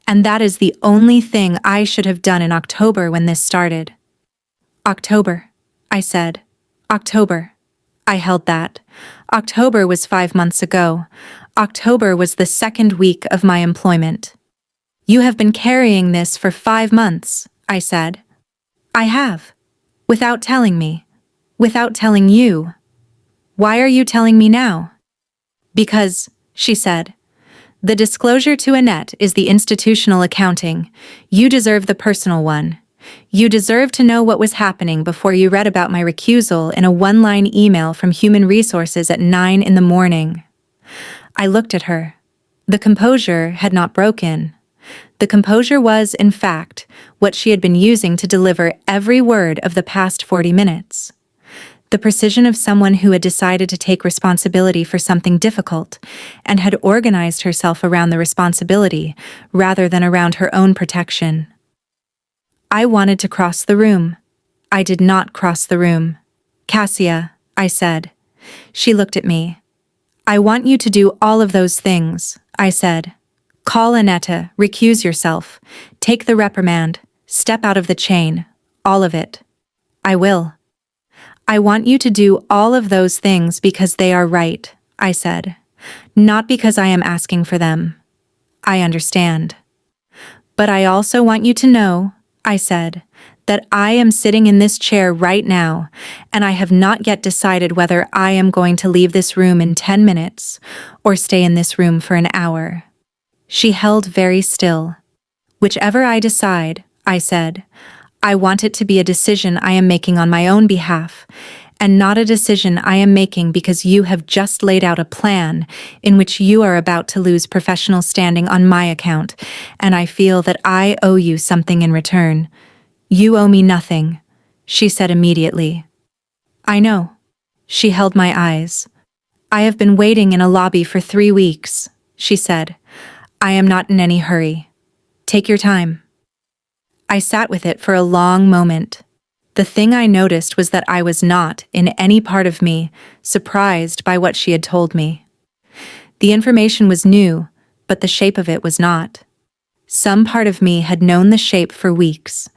and that is the only thing I should have done in October when this started. October, I said. October. I held that. October was 5 months ago. October was the 2nd week of my employment. You have been carrying this for 5 months, I said. I have. Without telling me. Without telling you. Why are you telling me now? Because, she said, the disclosure to Annette is the institutional accounting. You deserve the personal one. You deserve to know what was happening before you read about my recusal in a 1-line email from Human Resources at 9 in the morning. I looked at her. The composure had not broken. The composure was, in fact, what she had been using to deliver every word of the past 40 minutes. The precision of someone who had decided to take responsibility for something difficult and had organized herself around the responsibility rather than around her own protection. I wanted to cross the room. I did not cross the room. Cassia, I said. She looked at me. I want you to do all of those things, I said. Call Annette, recuse yourself, take the reprimand, step out of the chain, all of it. I will. I want you to do all of those things because they are right, I said. Not because I am asking for them. I understand. But I also want you to know, I said, that I am sitting in this chair right now, and I have not yet decided whether I am going to leave this room in 10 minutes or stay in this room for an hour. She held very still. Whichever I decide, I said, I want it to be a decision I am making on my own behalf, and not a decision I am making because you have just laid out a plan in which you are about to lose professional standing on my account, and I feel that I owe you something in return. You owe me nothing, she said immediately. I know. She held my eyes. I have been waiting in a lobby for 3 weeks, she said. I am not in any hurry. Take your time. I sat with it for a long moment. The thing I noticed was that I was not, in any part of me, surprised by what she had told me. The information was new, but the shape of it was not. Some part of me had known the shape for weeks.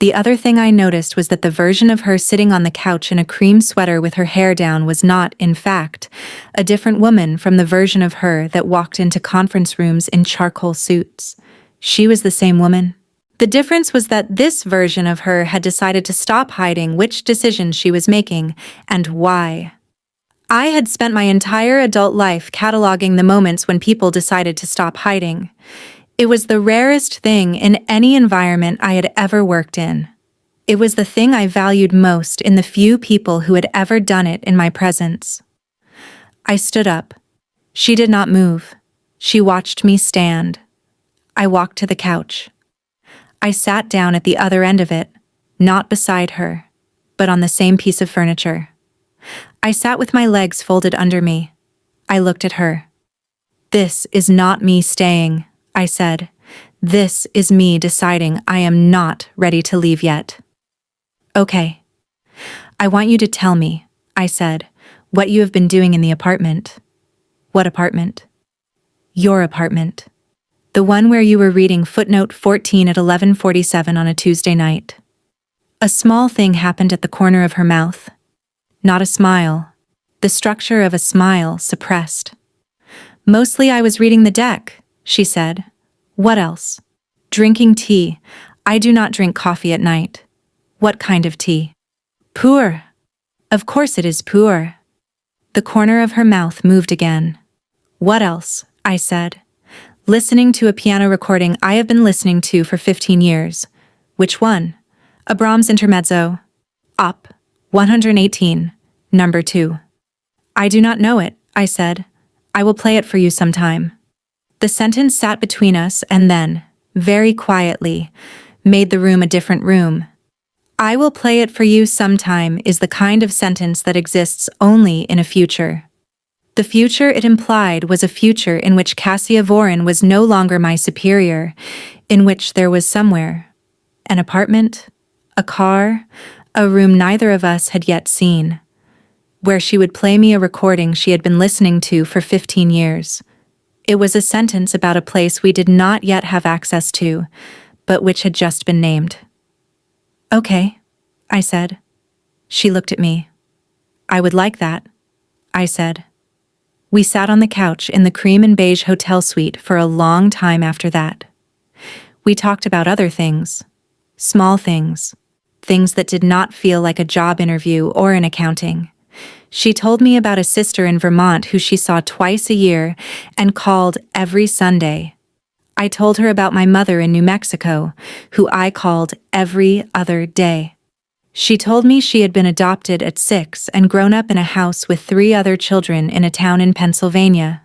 The other thing I noticed was that the version of her sitting on the couch in a cream sweater with her hair down was not, in fact, a different woman from the version of her that walked into conference rooms in charcoal suits. She was the same woman. The difference was that this version of her had decided to stop hiding which decisions she was making and why. I had spent my entire adult life cataloging the moments when people decided to stop hiding. It was the rarest thing in any environment I had ever worked in. It was the thing I valued most in the few people who had ever done it in my presence. I stood up. She did not move. She watched me stand. I walked to the couch. I sat down at the other end of it, not beside her, but on the same piece of furniture. I sat with my legs folded under me. I looked at her. "This is not me staying," I said. "This is me deciding I am not ready to leave yet." "Okay. I want you to tell me," I said, "what you have been doing in the apartment." "What apartment?" "Your apartment. The one where you were reading footnote 14 at 11:47 on a Tuesday night." A small thing happened at the corner of her mouth. Not a smile. The structure of a smile suppressed. "Mostly I was reading the deck," she said. "What else?" "Drinking tea. I do not drink coffee at night." "What kind of tea?" "Pure." "Of course it is pure." The corner of her mouth moved again. "What else?" I said. "Listening to a piano recording I have been listening to for 15 years. "Which one?" "A Brahms intermezzo. Op. 118, number 2. "I do not know it," I said. "I will play it for you sometime." The sentence sat between us and then, very quietly, made the room a different room. "I will play it for you sometime" is the kind of sentence that exists only in a future. The future it implied was a future in which Cassia Vorin was no longer my superior, in which there was somewhere an apartment, a car, a room neither of us had yet seen, where she would play me a recording she had been listening to for 15 years. It was a sentence about a place we did not yet have access to, but which had just been named. "Okay," I said. She looked at me. "I would like that," I said. We sat on the couch in the cream and beige hotel suite for a long time after that. We talked about other things, small things, things that did not feel like a job interview or an accounting. She told me about a sister in Vermont who she saw twice a year and called every Sunday. I told her about my mother in New Mexico, who I called every other day. She told me she had been adopted at 6 and grown up in a house with 3 other children in a town in Pennsylvania.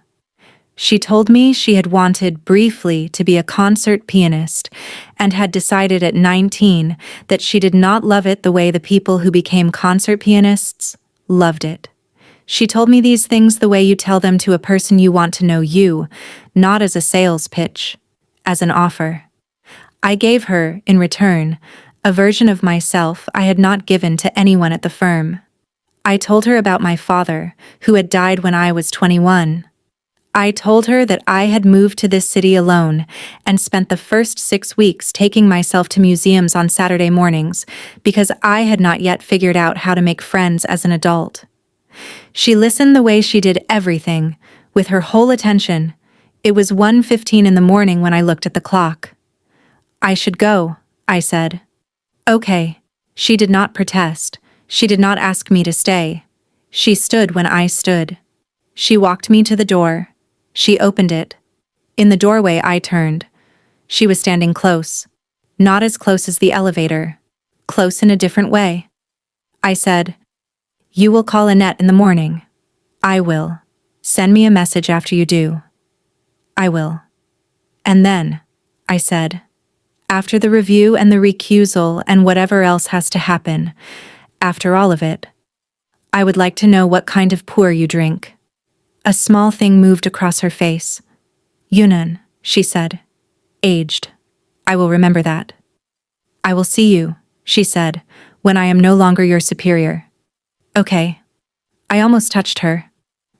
She told me she had wanted briefly to be a concert pianist and had decided at 19 that she did not love it the way the people who became concert pianists loved it. She told me these things the way you tell them to a person you want to know you, not as a sales pitch, as an offer. I gave her, in return, a version of myself I had not given to anyone at the firm. I told her about my father, who had died when I was 21. I told her that I had moved to this city alone and spent the first 6 weeks taking myself to museums on Saturday mornings because I had not yet figured out how to make friends as an adult. She listened the way she did everything, with her whole attention. It was 1:15 in the morning when I looked at the clock. "I should go," I said. "Okay." She did not protest. She did not ask me to stay. She stood when I stood. She walked me to the door. She opened it. In the doorway I turned. She was standing close. Not as close as the elevator. Close in a different way. I said, "You will call Annette in the morning." "I will. Send me a message after you do." "I will." "And then," I said, "after the review and the recusal and whatever else has to happen, after all of it, I would like to know what kind of pour you drink." A small thing moved across her face. "Yunnan," she said. "Aged. I will remember that." "I will see you," she said, "when I am no longer your superior." "Okay." I almost touched her.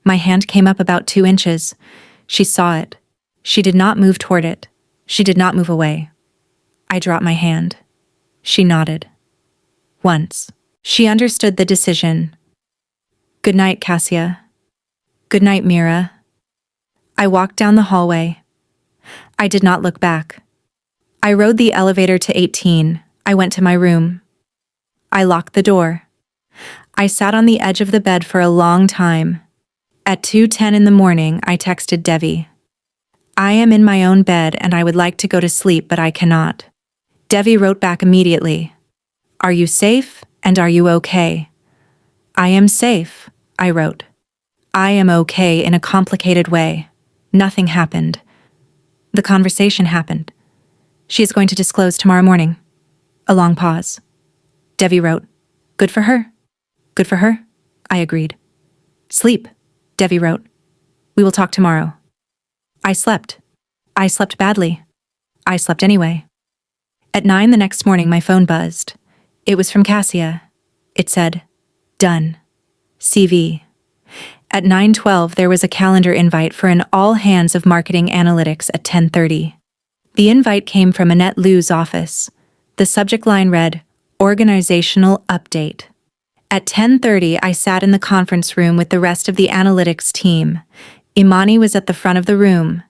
My hand came up about 2 inches. She saw it. She did not move toward it. She did not move away. I dropped my hand. She nodded. Once. She understood the decision. "Good night, Cassia." "Good night, Mira." I walked down the hallway. I did not look back. I rode the elevator to 18. I went to my room. I locked the door. I sat on the edge of the bed for a long time. At 2:10 in the morning, I texted Devi. I am in my own bed and I would like to go to sleep, but I cannot. Devi wrote back immediately. Are you safe and are you okay? I am safe, I wrote. I am okay in a complicated way. Nothing happened. The conversation happened. She is going to disclose tomorrow morning. A long pause. Devi wrote, Good for her. Good for her, I agreed. Sleep, Devi wrote. We will talk tomorrow. I slept. I slept badly. I slept anyway. At 9 the next morning, my phone buzzed. It was from Cassia. It said, Done. CV. At 9:12, there was a calendar invite for an all-hands of marketing analytics at 10:30. The invite came from Annette Liu's office. The subject line read, Organizational Update. At 10:30, I sat in the conference room with the rest of the analytics team. Imani was at the front of the room.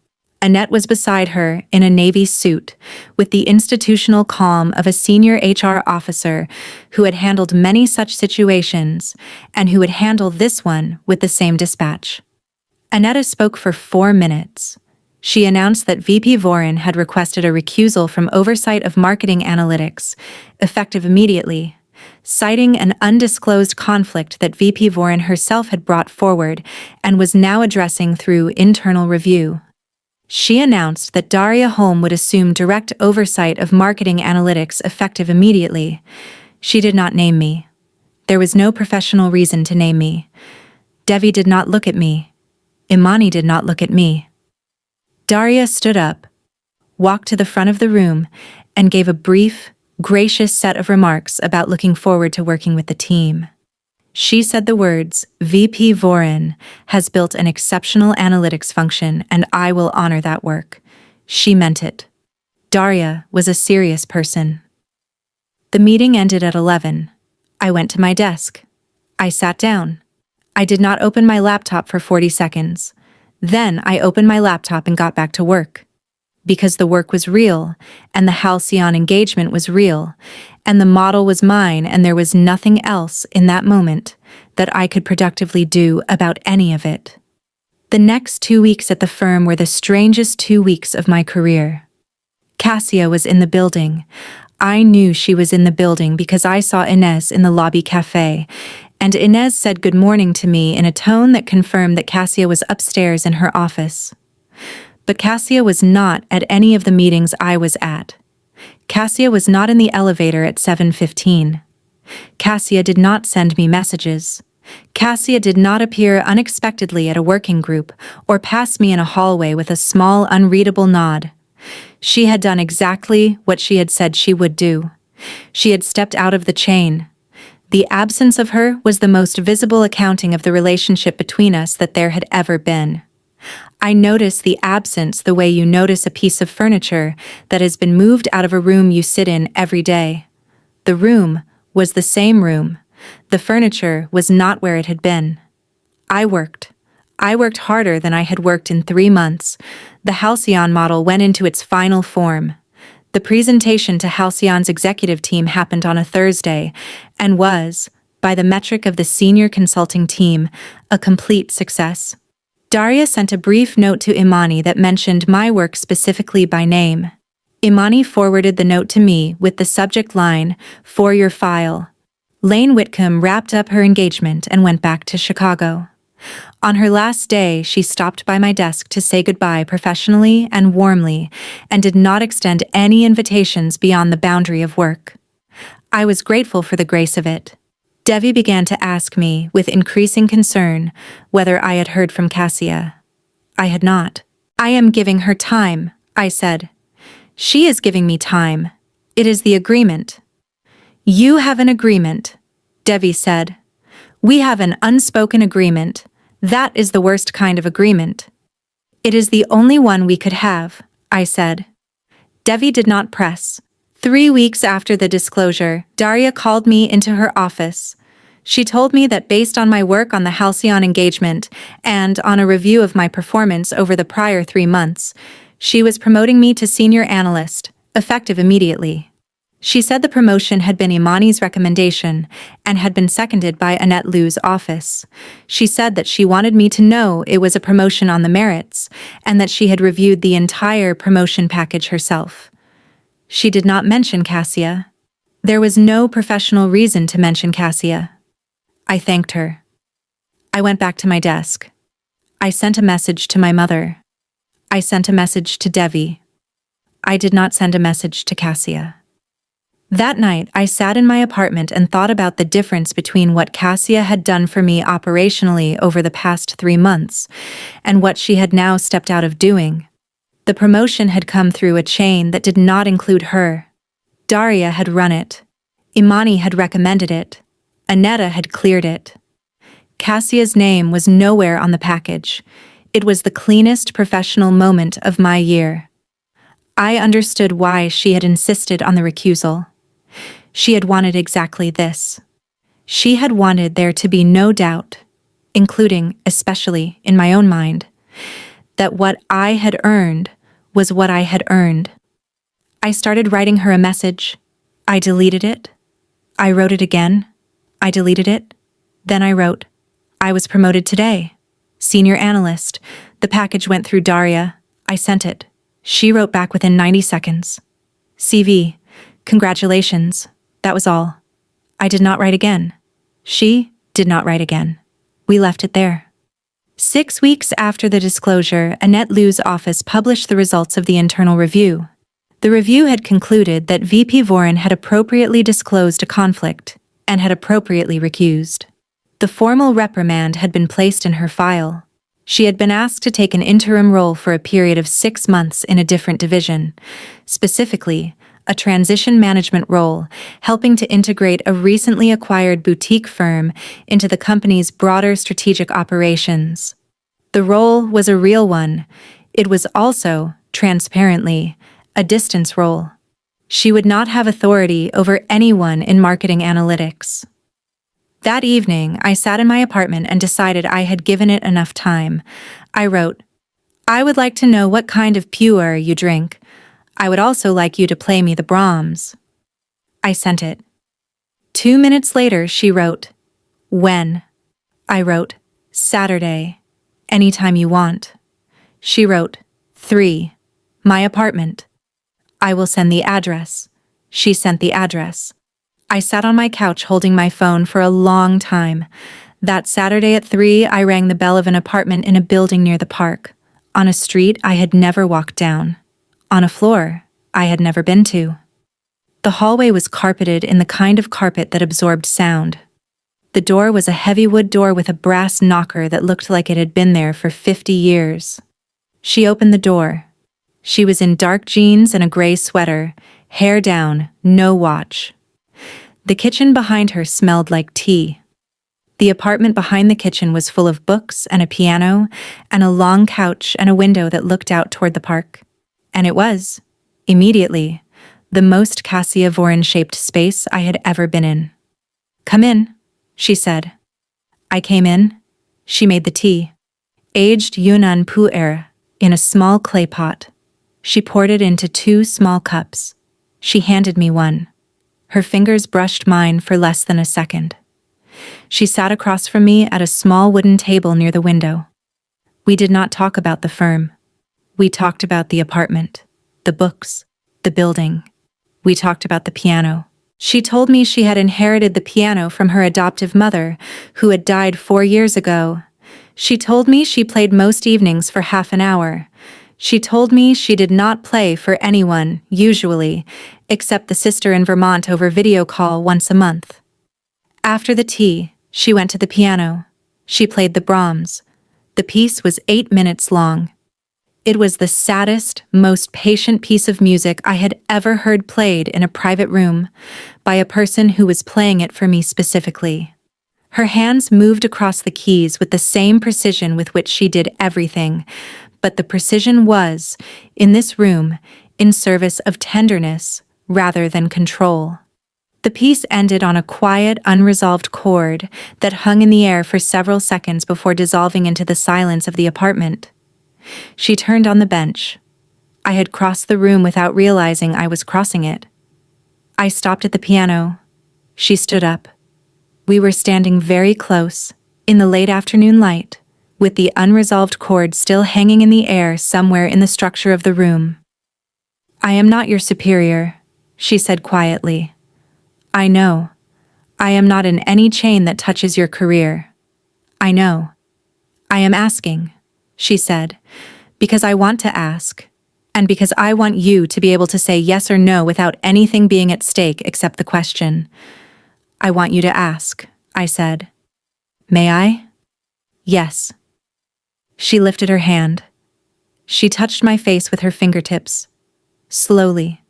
Annette was beside her in a navy suit, with the institutional calm of a senior HR officer who had handled many such situations and who would handle this one with the same dispatch. Annette spoke for 4 minutes. She announced that VP Vorin had requested a recusal from oversight of marketing analytics, effective immediately, citing an undisclosed conflict that VP Vorin herself had brought forward and was now addressing through internal review. She announced that Daria Holm would assume direct oversight of marketing analytics effective immediately. She did not name me. There was no professional reason to name me. Devi did not look at me. Imani did not look at me. Daria stood up, walked to the front of the room, and gave a brief, gracious set of remarks about looking forward to working with the team. She said the words, VP Vorin has built an exceptional analytics function and I will honor that work. She meant it. Daria was a serious person. The meeting ended at 11. I went to my desk. I sat down. I did not open my laptop for 40 seconds. Then I opened my laptop and got back to work. Because the work was real, and the Halcyon engagement was real, and the model was mine, and there was nothing else in that moment that I could productively do about any of it. The next 2 weeks at the firm were the strangest 2 weeks of my career. Cassia was in the building. I knew she was in the building because I saw Inez in the lobby cafe, and Inez said good morning to me in a tone that confirmed that Cassia was upstairs in her office. But Cassia was not at any of the meetings I was at. Cassia was not in the elevator at 7:15. Cassia did not send me messages. Cassia did not appear unexpectedly at a working group or pass me in a hallway with a small, unreadable nod. She had done exactly what she had said she would do. She had stepped out of the chain. The absence of her was the most visible accounting of the relationship between us that there had ever been. I noticed the absence the way you notice a piece of furniture that has been moved out of a room you sit in every day. The room was the same room. The furniture was not where it had been. I worked. I worked harder than I had worked in 3 months. The Halcyon model went into its final form. The presentation to Halcyon's executive team happened on a Thursday and was, by the metric of the senior consulting team, a complete success. Daria sent a brief note to Imani that mentioned my work specifically by name. Imani forwarded the note to me with the subject line, For your file. Lane Whitcomb wrapped up her engagement and went back to Chicago. On her last day, she stopped by my desk to say goodbye professionally and warmly and did not extend any invitations beyond the boundary of work. I was grateful for the grace of it. Devi began to ask me, with increasing concern, whether I had heard from Cassia. I had not. I am giving her time, I said. She is giving me time. It is the agreement. You have an agreement, Devi said. We have an unspoken agreement. That is the worst kind of agreement. It is the only one we could have, I said. Devi did not press. 3 weeks after the disclosure, Daria called me into her office. She told me that based on my work on the Halcyon engagement and on a review of my performance over the prior 3 months, she was promoting me to senior analyst, effective immediately. She said the promotion had been Imani's recommendation and had been seconded by Annette Liu's office. She said that she wanted me to know it was a promotion on the merits and that she had reviewed the entire promotion package herself. She did not mention Cassia. There was no professional reason to mention Cassia. I thanked her. I went back to my desk. I sent a message to my mother. I sent a message to Devi. I did not send a message to Cassia. That night, I sat in my apartment and thought about the difference between what Cassia had done for me operationally over the past 3 months and what she had now stepped out of doing. The promotion had come through a chain that did not include her. Daria had run it. Imani had recommended it. Annetta had cleared it. Cassia's name was nowhere on the package. It was the cleanest professional moment of my year. I understood why she had insisted on the recusal. She had wanted exactly this. She had wanted there to be no doubt, including, especially in my own mind, that what I had earned was what I had earned. I started writing her a message. I deleted it. I wrote it again. I deleted it. Then I wrote, I was promoted today. Senior analyst. The package went through Daria. I sent it. She wrote back within 90 seconds. CV. Congratulations. That was all. I did not write again. She did not write again. We left it there. 6 weeks after the disclosure, Annette Liu's office published the results of the internal review. The review had concluded that VP Vorin had appropriately disclosed a conflict and had appropriately recused. The formal reprimand had been placed in her file. She had been asked to take an interim role for a period of 6 months in a different division, specifically a transition management role, helping to integrate a recently acquired boutique firm into the company's broader strategic operations. The role was a real one. It was also, transparently, a distance role. She would not have authority over anyone in marketing analytics. That evening, I sat in my apartment and decided I had given it enough time. I wrote, I would like to know what kind of puer you drink. I would also like you to play me the Brahms. I sent it. 2 minutes later, she wrote, When? I wrote, Saturday. Anytime you want. She wrote, 3. My apartment. I will send the address. She sent the address. I sat on my couch holding my phone for a long time. That Saturday at 3, I rang the bell of an apartment in a building near the park, on a street I had never walked down, on a floor I had never been to. The hallway was carpeted in the kind of carpet that absorbed sound. The door was a heavy wood door with a brass knocker that looked like it had been there for 50 years. She opened the door. She was in dark jeans and a gray sweater, hair down, no watch. The kitchen behind her smelled like tea. The apartment behind the kitchen was full of books and a piano and a long couch and a window that looked out toward the park. And it was, immediately, the most Cassia Vorin-shaped space I had ever been in. Come in, she said. I came in. She made the tea. Aged Yunnan pu'er in a small clay pot. She poured it into 2 small cups. She handed me one. Her fingers brushed mine for less than a second. She sat across from me at a small wooden table near the window. We did not talk about the firm. We talked about the apartment, the books, the building. We talked about the piano. She told me she had inherited the piano from her adoptive mother, who had died 4 years ago. She told me she played most evenings for half an hour. She told me she did not play for anyone, usually, except the sister in Vermont over video call once a month. After the tea, she went to the piano. She played the Brahms. The piece was 8 minutes long. It was the saddest, most patient piece of music I had ever heard played in a private room by a person who was playing it for me specifically. Her hands moved across the keys with the same precision with which she did everything, but the precision was, in this room, in service of tenderness rather than control. The piece ended on a quiet, unresolved chord that hung in the air for several seconds before dissolving into the silence of the apartment. She turned on the bench. I had crossed the room without realizing I was crossing it. I stopped at the piano. She stood up. We were standing very close, in the late afternoon light, with the unresolved chord still hanging in the air somewhere in the structure of the room. "I am not your superior," she said quietly. "I know. I am not in any chain that touches your career. I know. I am asking," she said, "because I want to ask, and because I want you to be able to say yes or no without anything being at stake except the question." "I want you to ask," I said. "May I?" "Yes." She lifted her hand. She touched my face with her fingertips, slowly,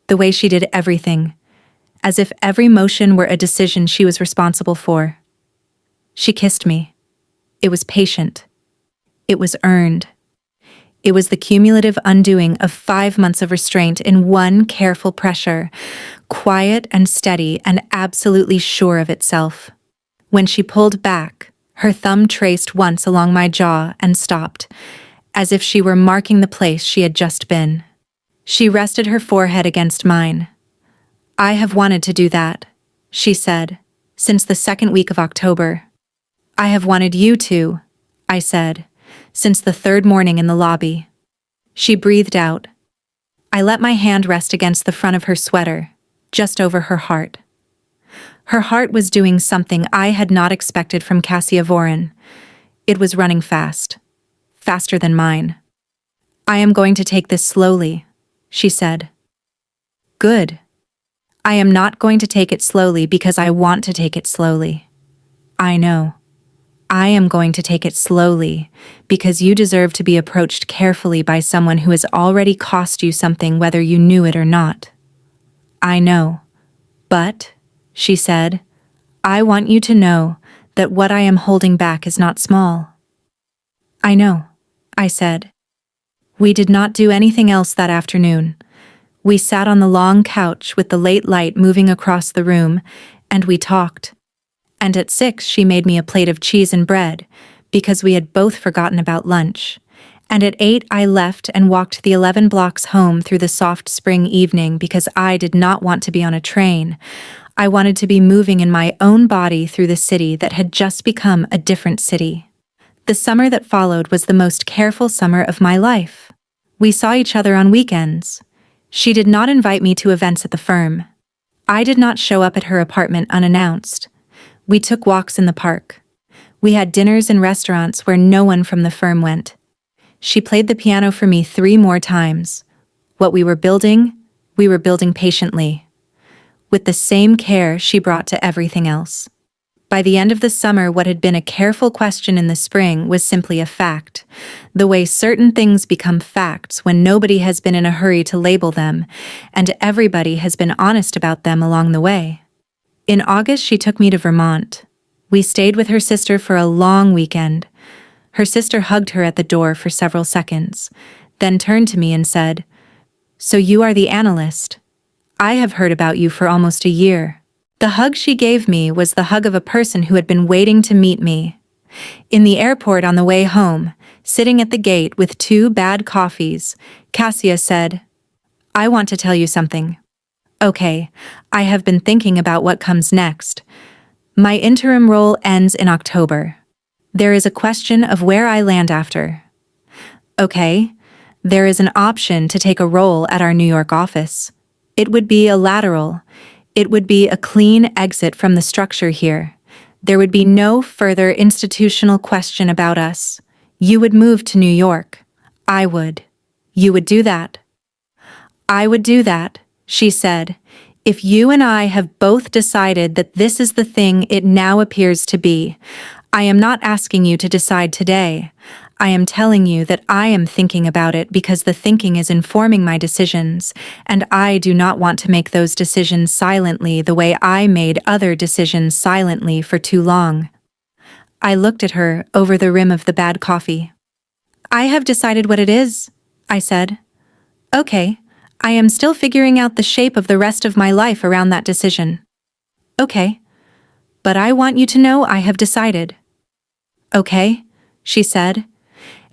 the way she did everything, as if every motion were a decision she was responsible for. She kissed me. It was patient. It was earned. It was the cumulative undoing of 5 months of restraint in one careful pressure, quiet and steady and absolutely sure of itself. When she pulled back, her thumb traced once along my jaw and stopped, as if she were marking the place she had just been. She rested her forehead against mine. "I have wanted to do that," she said, "since the second week of October." "I have wanted you to," I said, "since the third morning in the lobby." She breathed out. I let my hand rest against the front of her sweater, just over her heart. Her heart was doing something I had not expected from Cassia Voren. It was running fast. Faster than mine. "I am going to take this slowly," she said. "Good. I am not going to take it slowly because I want to take it slowly. I know. I am going to take it slowly because you deserve to be approached carefully by someone who has already cost you something whether you knew it or not. I know. But," she said, "I want you to know that what I am holding back is not small." "I know," I said. We did not do anything else that afternoon. We sat on the long couch with the late light moving across the room, and we talked. And at 6 she made me a plate of cheese and bread, because we had both forgotten about lunch. And at 8 I left and walked the 11 blocks home through the soft spring evening because I did not want to be on a train. I wanted to be moving in my own body through the city that had just become a different city. The summer that followed was the most careful summer of my life. We saw each other on weekends. She did not invite me to events at the firm. I did not show up at her apartment unannounced. We took walks in the park. We had dinners in restaurants where no one from the firm went. She played the piano for me 3 more times. What we were building patiently, with the same care she brought to everything else. By the end of the summer, what had been a careful question in the spring was simply a fact, the way certain things become facts when nobody has been in a hurry to label them, and everybody has been honest about them along the way. In August, she took me to Vermont. We stayed with her sister for a long weekend. Her sister hugged her at the door for several seconds, then turned to me and said, "So you are the analyst. I have heard about you for almost a year." The hug she gave me was the hug of a person who had been waiting to meet me. In the airport on the way home, sitting at the gate with 2 bad coffees, Cassia said, "I want to tell you something." "Okay, I have been thinking about what comes next. My interim role ends in October. There is a question of where I land after. Okay, there is an option to take a role at our New York office. It would be a lateral. It would be a clean exit from the structure here. There would be no further institutional question about us. You would move to New York. I would. You would do that." "I would do that," she said, "if you and I have both decided that this is the thing it now appears to be. I am not asking you to decide today. I am telling you that I am thinking about it because the thinking is informing my decisions, and I do not want to make those decisions silently the way I made other decisions silently for too long." I looked at her over the rim of the bad coffee. "I have decided what it is," I said. "Okay, I am still figuring out the shape of the rest of my life around that decision." "Okay, but I want you to know I have decided." "Okay," she said,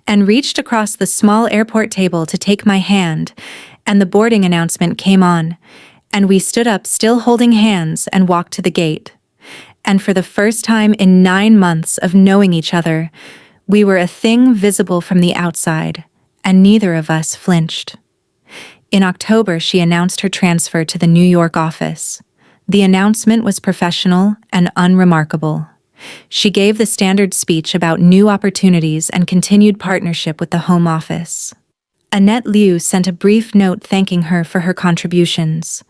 and reached across the small airport table to take my hand, and the boarding announcement came on, And we stood up, still holding hands, and walked to the gate. And for the first time in 9 months of knowing each other, we were a thing visible from the outside, and neither of us flinched. In October, she announced her transfer to the New York office. The announcement was professional and unremarkable. She gave the standard speech about new opportunities and continued partnership with the Home Office. Annette Liu sent a brief note thanking her for her contributions.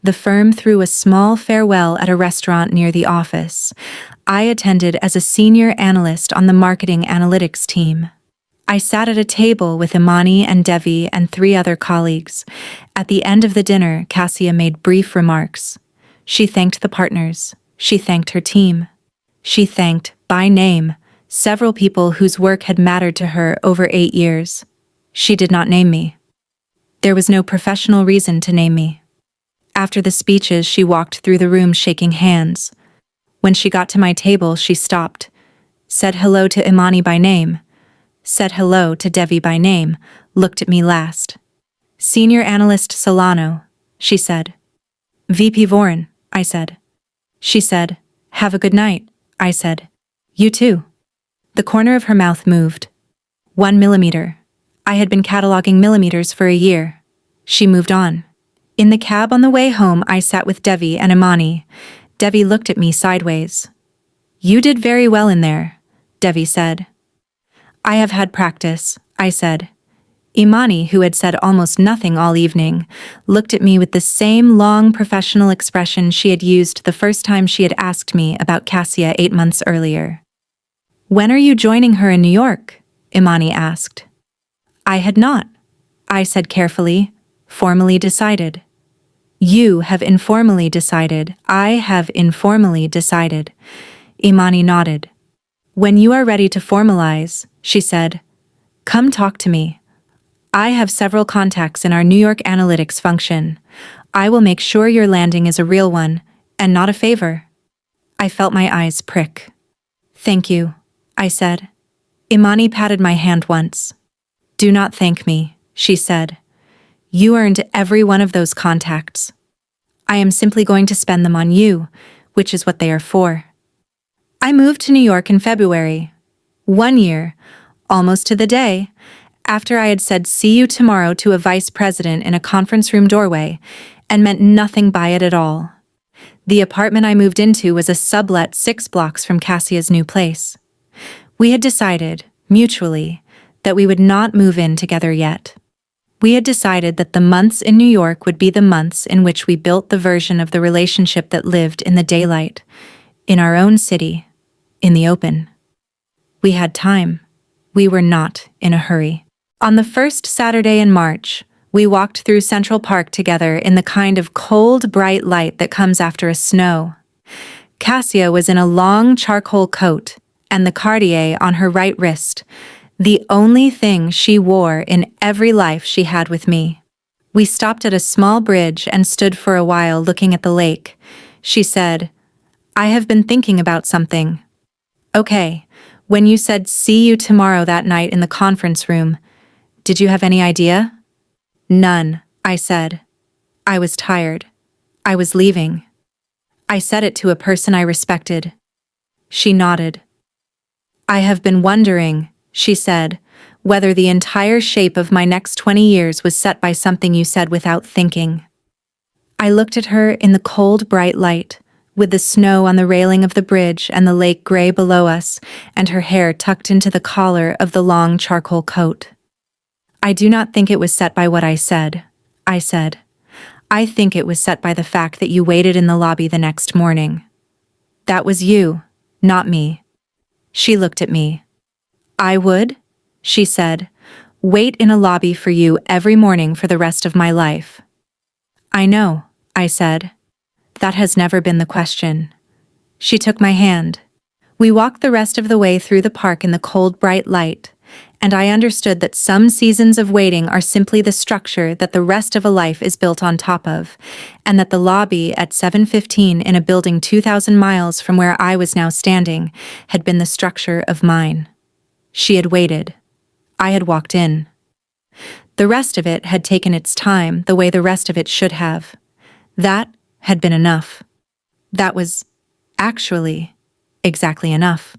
The firm threw a small farewell at a restaurant near the office. I attended as a senior analyst on the marketing analytics team. I sat at a table with Imani and Devi and 3 other colleagues. At the end of the dinner, Cassia made brief remarks. She thanked the partners. She thanked her team. She thanked, by name, several people whose work had mattered to her over 8 years. She did not name me. There was no professional reason to name me. After the speeches, she walked through the room shaking hands. When she got to my table, she stopped, said hello to Imani by name, said hello to Devi by name, looked at me last. Senior Analyst Solano, she said. VP Voren, I said. She said, have a good night, I said. You too. The corner of her mouth moved. 1 millimeter. I had been cataloging millimeters for a year. She moved on. In the cab on the way home, I sat with Devi and Imani. Devi looked at me sideways. You did very well in there, Devi said. I have had practice, I said. Imani, who had said almost nothing all evening, looked at me with the same long professional expression she had used the first time she had asked me about Cassia 8 months earlier. When are you joining her in New York? Imani asked. I had not, I said carefully, formally decided. You have informally decided. I have informally decided. Imani nodded. When you are ready to formalize, she said, come talk to me. I have several contacts in our New York analytics function. I will make sure your landing is a real one, and not a favor. I felt my eyes prick. Thank you, I said. Imani patted my hand once. Do not thank me, she said. You earned every one of those contacts. I am simply going to spend them on you, which is what they are for. I moved to New York in February. 1 year, almost to the day, after I had said see you tomorrow to a vice president in a conference room doorway, and meant nothing by it at all. The apartment I moved into was a sublet 6 blocks from Cassia's new place. We had decided, mutually, that we would not move in together yet. We had decided that the months in New York would be the months in which we built the version of the relationship that lived in the daylight, in our own city, in the open. We had time. We were not in a hurry. On the first Saturday in March, we walked through Central Park together in the kind of cold, bright light that comes after a snow. Cassia was in a long charcoal coat and the Cartier on her right wrist, the only thing she wore in every life she had with me. We stopped at a small bridge and stood for a while looking at the lake. She said, I have been thinking about something. Okay, when you said see you tomorrow that night in the conference room, did you have any idea? None, I said. I was tired. I was leaving. I said it to a person I respected. She nodded. I have been wondering, she said, whether the entire shape of my next 20 years was set by something you said without thinking. I looked at her in the cold, bright light, with the snow on the railing of the bridge and the lake gray below us, and her hair tucked into the collar of the long charcoal coat. I do not think it was set by what I said, I said. I think it was set by the fact that you waited in the lobby the next morning. That was you, not me. She looked at me. I would, she said, wait in a lobby for you every morning for the rest of my life. I know, I said. That has never been the question. She took my hand. We walked the rest of the way through the park in the cold, bright light, and I understood that some seasons of waiting are simply the structure that the rest of a life is built on top of, and that the lobby at 7:15 in a building 2,000 miles from where I was now standing had been the structure of mine. She had waited. I had walked in. The rest of it had taken its time the way the rest of it should have. That had been enough. That was actually exactly enough.